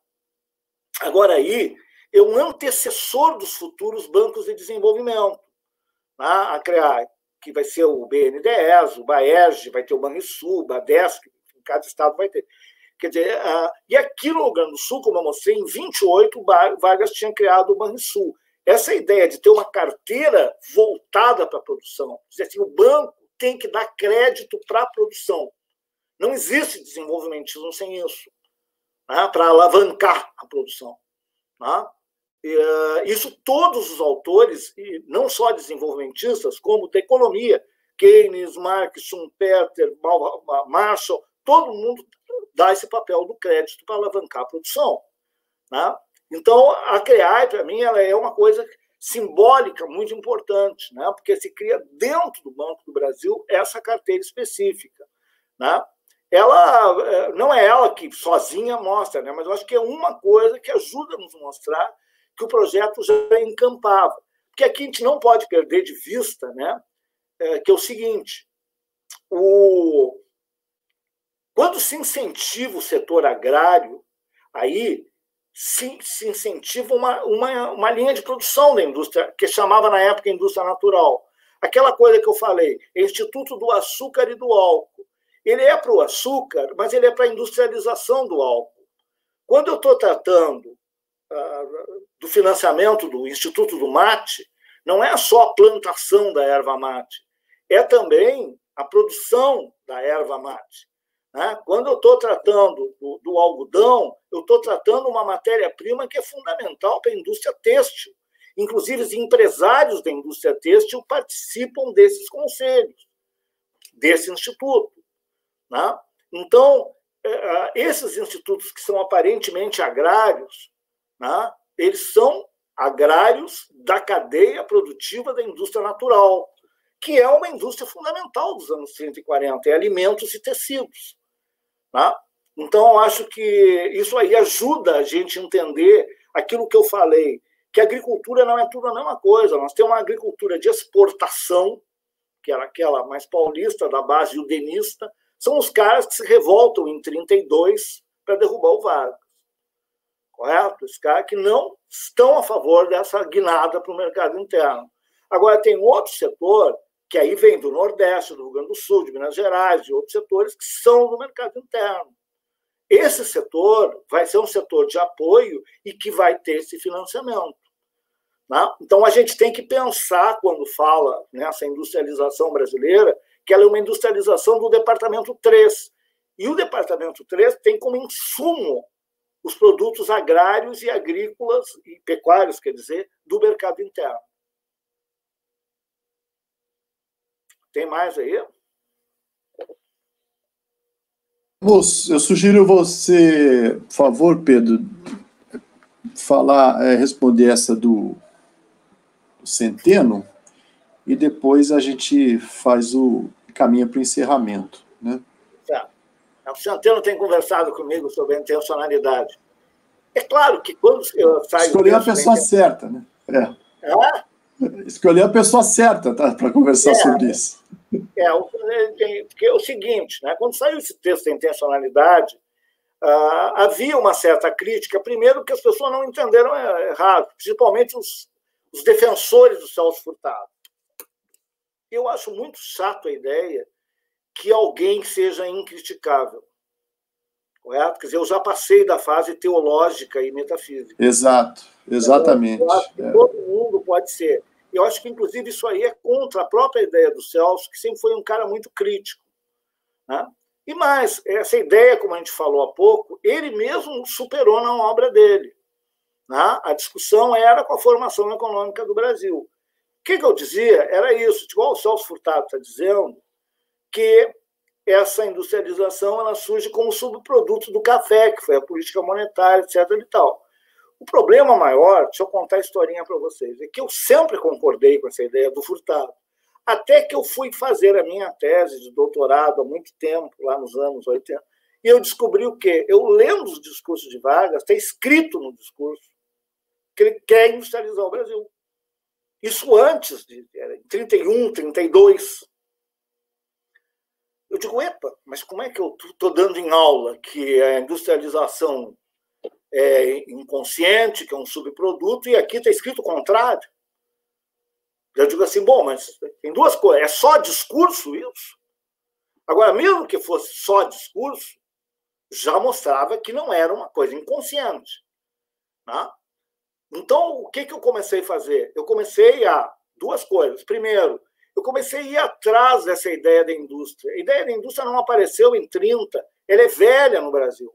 S2: Agora aí, é um antecessor dos futuros bancos de desenvolvimento. Né? A CREAI, que vai ser o BNDES, o BAERJ, vai ter o Banrisul, o Badesc, em cada estado vai ter. Quer dizer, e aqui no Rio Grande do Sul, como eu mostrei, em 28, o Vargas tinha criado o Banrisul. Essa ideia de ter uma carteira voltada para a produção, dizer assim, o banco tem que dar crédito para a produção. Não existe desenvolvimentismo sem isso, né, para alavancar a produção. Né? Isso todos os autores, e não só desenvolvimentistas, como da economia, Keynes, Marx, Schumpeter, Marshall, todo mundo dá esse papel do crédito para alavancar a produção. Né? Então, a CREAI, para mim, ela é uma coisa simbólica muito importante, né? Porque se cria dentro do Banco do Brasil essa carteira específica. Né? Ela não é ela que sozinha mostra, né? Mas eu acho que é uma coisa que ajuda a nos mostrar que o projeto já encampava. Porque aqui a gente não pode perder de vista, né, que é o seguinte, quando se incentiva o setor agrário, aí se incentiva uma linha de produção da indústria, que chamava na época indústria natural. Aquela coisa que eu falei, Instituto do Açúcar e do Álcool. Ele é para o açúcar, mas ele é para a industrialização do álcool. Quando eu estou tratando do financiamento do Instituto do Mate, não é só a plantação da erva mate, é também a produção da erva mate. Né? Quando eu estou tratando do algodão, eu estou tratando uma matéria-prima que é fundamental para a indústria têxtil. Inclusive, os empresários da indústria têxtil participam desses conselhos, desse instituto. Né? Então, esses institutos que são aparentemente agrários, né, eles são agrários da cadeia produtiva da indústria natural, que é uma indústria fundamental dos anos 30 e 40, é alimentos e tecidos. Né? Então, eu acho que isso aí ajuda a gente a entender aquilo que eu falei, que a agricultura não é tudo a mesma coisa. Nós temos uma agricultura de exportação, que era aquela mais paulista, da base udenista, são os caras que se revoltam em 32 para derrubar o Vargas. Correto? Os caras que não estão a favor dessa guinada para o mercado interno. Agora, tem outro setor, que aí vem do Nordeste, do Rio Grande do Sul, de Minas Gerais, de outros setores que são do mercado interno. Esse setor vai ser um setor de apoio e que vai ter esse financiamento. Né? Então, a gente tem que pensar, quando fala nessa industrialização brasileira, que ela é uma industrialização do Departamento 3. E o Departamento 3 tem como insumo os produtos agrários e agrícolas, e pecuários, quer dizer, do mercado interno. Tem mais aí?
S1: Eu sugiro você, por favor, Pedro, responder essa do Centeno, e depois a gente faz caminha para o encerramento. Né?
S2: Certo. O Centeno tem conversado comigo sobre a intencionalidade. É claro que quando eu saio...
S1: Escolher a pessoa certa, né? Escolher a pessoa certa, tá, para conversar sobre isso.
S2: Porque é o seguinte, né? Quando saiu esse texto da intencionalidade, havia uma certa crítica, primeiro que as pessoas não entenderam errado, principalmente os defensores do Celso Furtado. Eu acho muito chato a ideia que alguém seja incriticável. Correto? Quer dizer, eu já passei da fase teológica e metafísica.
S1: Exato, exatamente.
S2: Eu acho que todo mundo pode ser. Eu acho que, inclusive, isso aí é contra a própria ideia do Celso, que sempre foi um cara muito crítico. Né? E mais, essa ideia, como a gente falou há pouco, ele mesmo superou na obra dele. Né? A discussão era com a formação econômica do Brasil. O que eu dizia era isso, igual o Celso Furtado está dizendo, que essa industrialização ela surge como subproduto do café, que foi a política monetária, etc. E tal. O problema maior, deixa eu contar a historinha para vocês, é que eu sempre concordei com essa ideia do Furtado. Até que eu fui fazer a minha tese de doutorado há muito tempo, lá nos anos 80, e eu descobri o quê? Eu lendo os discursos de Vargas, está escrito no discurso que ele quer industrializar o Brasil. Isso antes, em 31, 32. Eu digo, epa, mas como é que eu estou dando em aula que a industrialização é inconsciente, que é um subproduto, e aqui está escrito o contrário? Eu digo assim, bom, mas tem duas coisas. É só discurso isso? Agora, mesmo que fosse só discurso, já mostrava que não era uma coisa inconsciente. Né? Então, o que eu comecei a fazer? Eu comecei a... Duas coisas. Primeiro, eu comecei a ir atrás dessa ideia da indústria. A ideia da indústria não apareceu em 30, ela é velha no Brasil.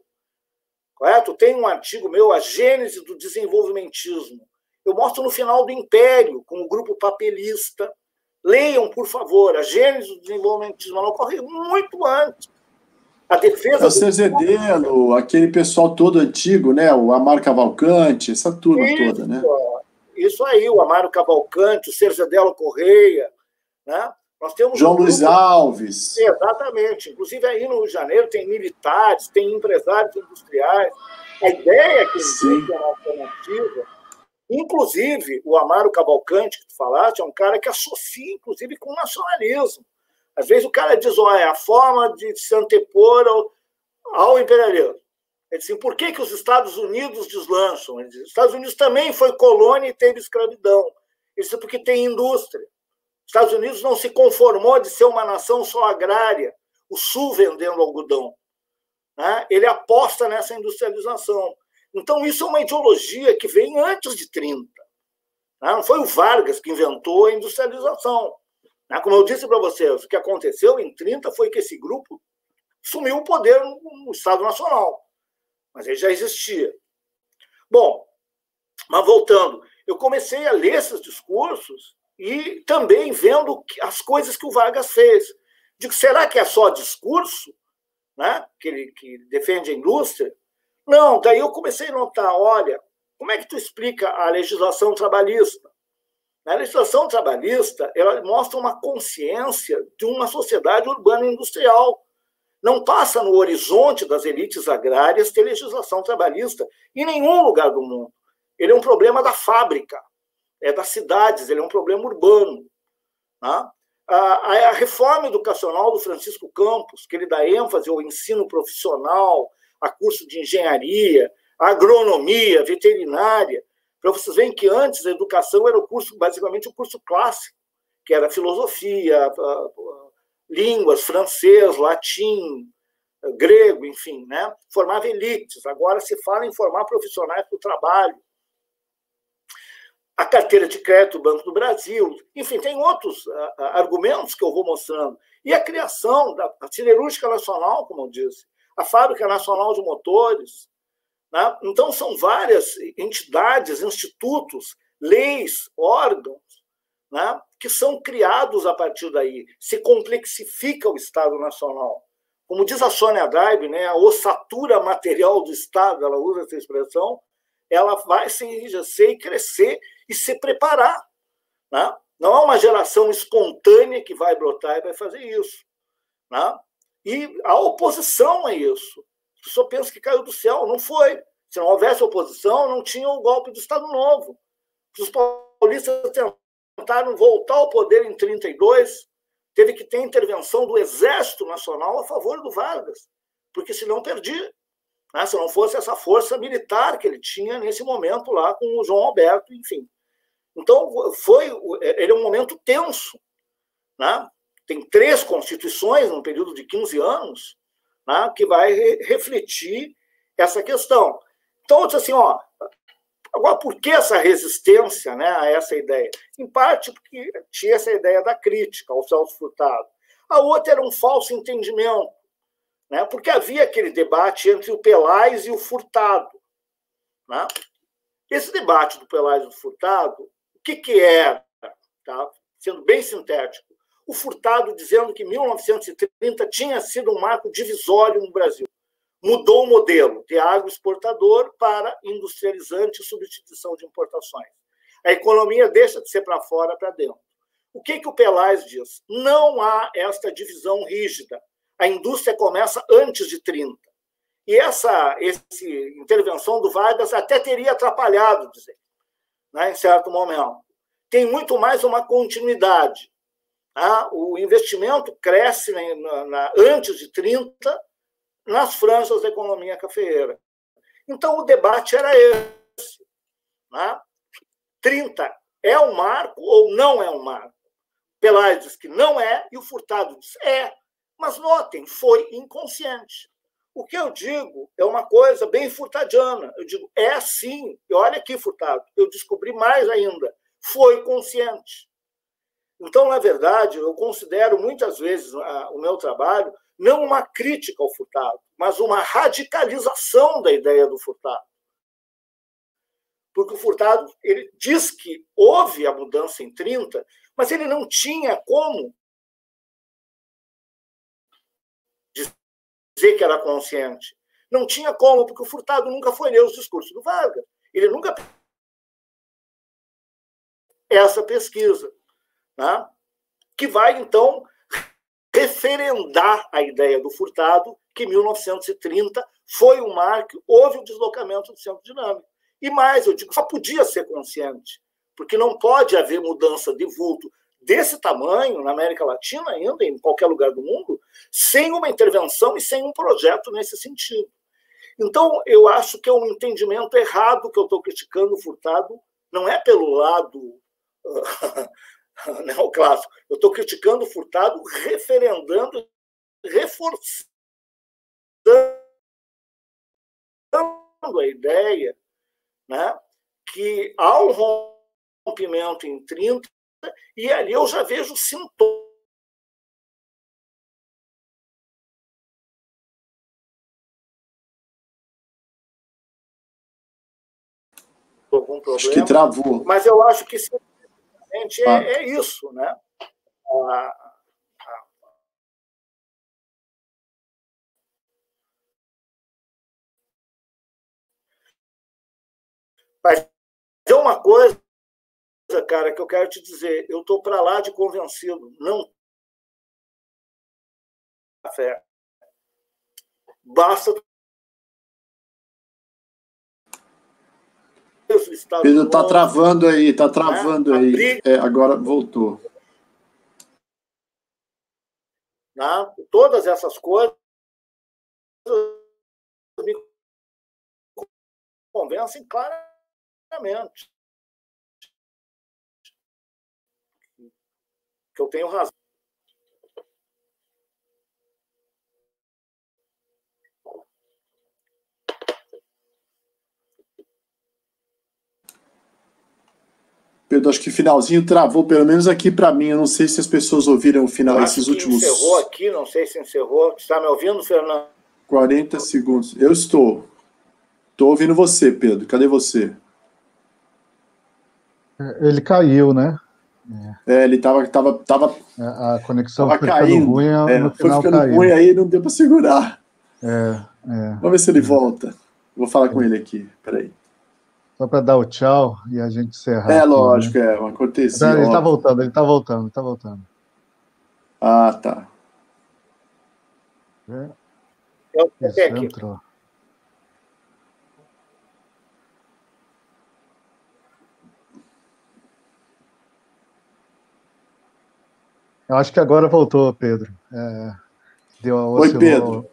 S2: Correto? Tem um artigo meu, A Gênese do Desenvolvimentismo, Eu mostro no final do Império, com o grupo papelista. Leiam, por favor, a gênese do desenvolvimentismo ocorre muito antes. A defesa...
S1: É o Cerzedelo, aquele pessoal todo antigo, né? O Amaro Cavalcante, essa turma toda, né?
S2: Isso aí, o Amaro Cavalcante, o Cerzedelo Correia, né? Nós temos
S1: João Luiz Alves.
S2: Exatamente. Inclusive, aí no Rio de Janeiro tem militares, tem empresários industriais. A ideia é que a indústria alternativa, inclusive o Amaro Cavalcante, que tu falaste, é um cara que associa, inclusive, com o nacionalismo. Às vezes o cara diz, é a forma de se antepor ao imperialismo. Ele diz assim, por que os Estados Unidos deslancham? Ele diz, os Estados Unidos também foi colônia e teve escravidão. Ele diz, porque tem indústria. Os Estados Unidos não se conformou de ser uma nação só agrária, o Sul vendendo algodão. Né? Ele aposta nessa industrialização. Então, isso é uma ideologia que vem antes de 30. Né? Não foi o Vargas que inventou a industrialização. Né? Como eu disse para vocês, o que aconteceu em 30 foi que esse grupo sumiu o poder no Estado Nacional. Mas ele já existia. Bom, mas voltando, eu comecei a ler esses discursos e também vendo as coisas que o Vargas fez. Digo, será que é só discurso, né, que defende a indústria? Não, daí eu comecei a notar, olha, como é que tu explica a legislação trabalhista? A legislação trabalhista, ela mostra uma consciência de uma sociedade urbana industrial. Não passa no horizonte das elites agrárias ter legislação trabalhista em nenhum lugar do mundo. Ele é um problema da fábrica, é das cidades, ele é um problema urbano. Tá? A reforma educacional do Francisco Campos, que ele dá ênfase ao ensino profissional, a curso de engenharia, agronomia, veterinária, para vocês verem que antes a educação era o curso, basicamente o curso clássico, que era filosofia, línguas, francês, latim, grego, enfim, né? Formava elites. Agora se fala em formar profissionais para o trabalho. A carteira de crédito do Banco do Brasil, enfim, tem outros argumentos que eu vou mostrando. E a criação da Siderúrgica Nacional, como eu disse, a Fábrica Nacional de Motores. Né? Então, são várias entidades, institutos, leis, órgãos, né, que são criados a partir daí. Se complexifica o Estado Nacional. Como diz a Sônia Drive, né, a ossatura material do Estado, ela usa essa expressão, ela vai se enrijecer e crescer e se preparar. Né? Não é uma geração espontânea que vai brotar e vai fazer isso. Né? E a oposição a isso. A pessoa pensa que caiu do céu. Não foi. Se não houvesse oposição, não tinha o golpe do Estado Novo. Os paulistas tentaram voltar ao poder em 32, teve que ter intervenção do Exército Nacional a favor do Vargas, porque senão perdia. Né? Se não fosse essa força militar que ele tinha nesse momento lá com o João Alberto, enfim. Então, ele é um momento tenso. Né? Tem 3 constituições num período de 15 anos, né, que vai refletir essa questão. Então, eu disse assim, agora, por que essa resistência, né, a essa ideia? Em parte porque tinha essa ideia da crítica ao Celso Furtado. A outra era um falso entendimento, né, porque havia aquele debate entre o Pelais e o Furtado. Né? Esse debate do Pelais e do Furtado, o que era? Tá? Sendo bem sintético, o Furtado dizendo que 1930 tinha sido um marco divisório no Brasil. Mudou o modelo de agroexportador para industrializante e substituição de importações. A economia deixa de ser para fora para dentro. O que o Pelais diz? Não há esta divisão rígida. A indústria começa antes de 30. E essa intervenção do Vargas até teria atrapalhado, dizer, né, em certo momento. Tem muito mais uma continuidade. O investimento cresce antes de 30 nas franjas da economia cafeeira. Então, o debate era esse. Né? 30 é um marco ou não é um marco? Pelais diz que não é, e o Furtado diz é. Mas notem, foi inconsciente. O que eu digo é uma coisa bem furtadiana. Eu digo, é sim. E olha aqui, Furtado, eu descobri mais ainda. Foi consciente. Então, na verdade, eu considero muitas vezes o meu trabalho não uma crítica ao Furtado, mas uma radicalização da ideia do Furtado. porque o Furtado ele diz que houve a mudança em 30, mas ele não tinha como dizer que era consciente. Não tinha como, porque o Furtado nunca foi ler os discursos do Vargas. Ele nunca essa pesquisa, né? Que vai, então, referendar a ideia do Furtado, que em 1930 foi um marco, houve um deslocamento do centro dinâmico. E mais, eu digo, só podia ser consciente, porque não pode haver mudança de vulto desse tamanho, na América Latina ainda, em qualquer lugar do mundo, sem uma intervenção e sem um projeto nesse sentido. Então, eu acho que é um entendimento errado que eu estou criticando o Furtado, não é pelo lado neoclássico, eu estou criticando o Furtado, referendando, reforçando a ideia, né, que há um rompimento em 30, e ali eu já vejo sintomas. Algum problema,
S1: acho que travou.
S2: Mas eu acho que simplesmente é isso, né? Mas é uma coisa, cara, que eu quero te dizer, eu estou para lá de convencido, não fé. Basta
S1: Pedro, tá travando aí, tá travando aí. Agora voltou.
S2: Todas essas coisas me convencem claramente que eu tenho razão.
S1: Pedro, acho que o finalzinho travou, pelo menos aqui para mim. Eu não sei se as pessoas ouviram o final, esses últimos...
S2: Encerrou aqui, não sei se encerrou. Está me ouvindo, Fernando?
S1: 40 segundos. Eu estou. Estou ouvindo você, Pedro. Cadê você?
S3: Ele caiu, né?
S1: Ele estava
S3: a conexão
S1: foi
S3: caindo. Ruim, no
S1: foi
S3: final
S1: ficando
S3: caiu.
S1: ruim, aí não deu para segurar. Vamos ver se ele volta. Vou falar com ele aqui. Peraí.
S3: Só para dar o tchau e a gente encerrar. Aqui,
S1: lógico,
S3: né?
S1: uma cortesia.
S3: Ele está voltando.
S1: Ah, tá.
S3: Entrou. Eu acho que agora voltou, Pedro.
S1: Oi, Pedro.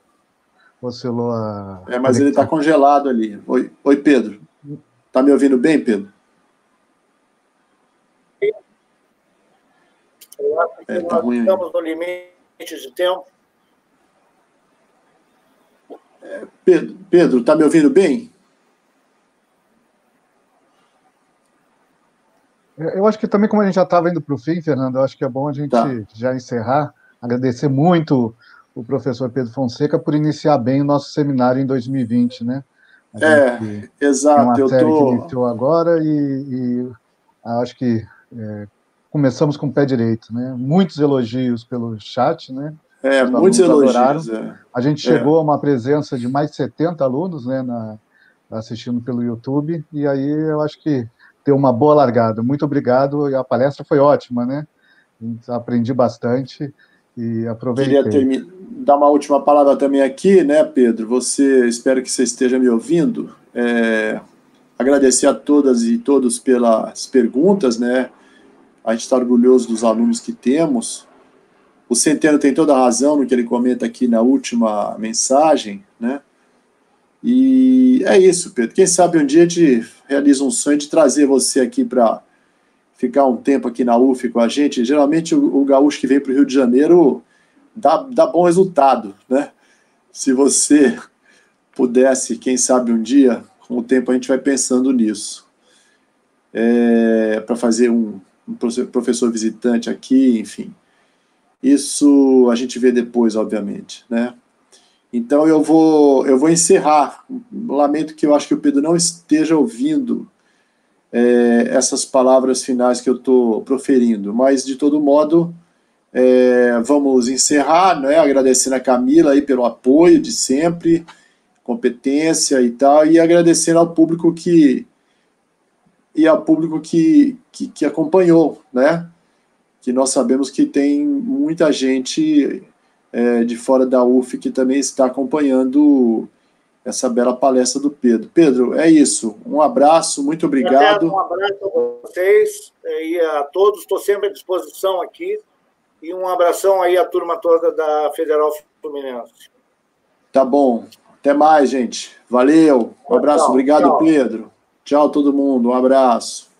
S3: Oscilou a...
S1: mas ele está congelado ali. Oi, Pedro. Tá me ouvindo bem, Pedro?
S2: Tá ruim. Estamos no limite de tempo.
S1: Pedro, tá me ouvindo bem?
S3: Eu acho que também, como a gente já estava indo para o fim, Fernando, eu acho que é bom a gente já encerrar. Agradecer muito o professor Pedro Fonseca por iniciar bem o nosso seminário em 2020, né?
S1: Exato.
S3: Uma série que iniciou agora e acho que começamos com o pé direito, né? Muitos elogios pelo chat, né?
S1: Muitos elogios.
S3: A gente chegou a uma presença de mais de 70 alunos, né? Assistindo pelo YouTube, e aí eu acho que deu uma boa largada. Muito obrigado, e a palestra foi ótima, né? Aprendi bastante e aproveitei.
S1: Queria dar uma última palavra também aqui, né, Pedro? Espero que você esteja me ouvindo. Agradecer a todas e todos pelas perguntas, né? A gente está orgulhoso dos alunos que temos. O Centeno tem toda a razão no que ele comenta aqui na última mensagem, né? E é isso, Pedro. Quem sabe um dia a gente realiza um sonho de trazer você aqui para ficar um tempo aqui na UF com a gente. Geralmente o gaúcho que vem para o Rio de Janeiro dá bom resultado, né? Se você pudesse, quem sabe um dia, com o tempo a gente vai pensando nisso. Para fazer um professor visitante aqui, enfim. Isso a gente vê depois, obviamente, né? Então eu vou encerrar. Lamento que eu acho que o Pedro não esteja ouvindo essas palavras finais que eu estou proferindo. Mas, de todo modo, vamos encerrar, né, agradecendo a Camila aí pelo apoio de sempre, competência e tal, e agradecendo ao público que acompanhou, né? Que nós sabemos que tem muita gente de fora da UF que também está acompanhando essa bela palestra do Pedro. Pedro, é isso. Um abraço, muito obrigado.
S2: Um abraço a vocês e a todos. Estou sempre à disposição aqui. E um abração aí à turma toda da Federal Fluminense.
S1: Tá bom. Até mais, gente. Valeu. Um abraço. Obrigado, tchau. Pedro. Tchau, todo mundo. Um abraço.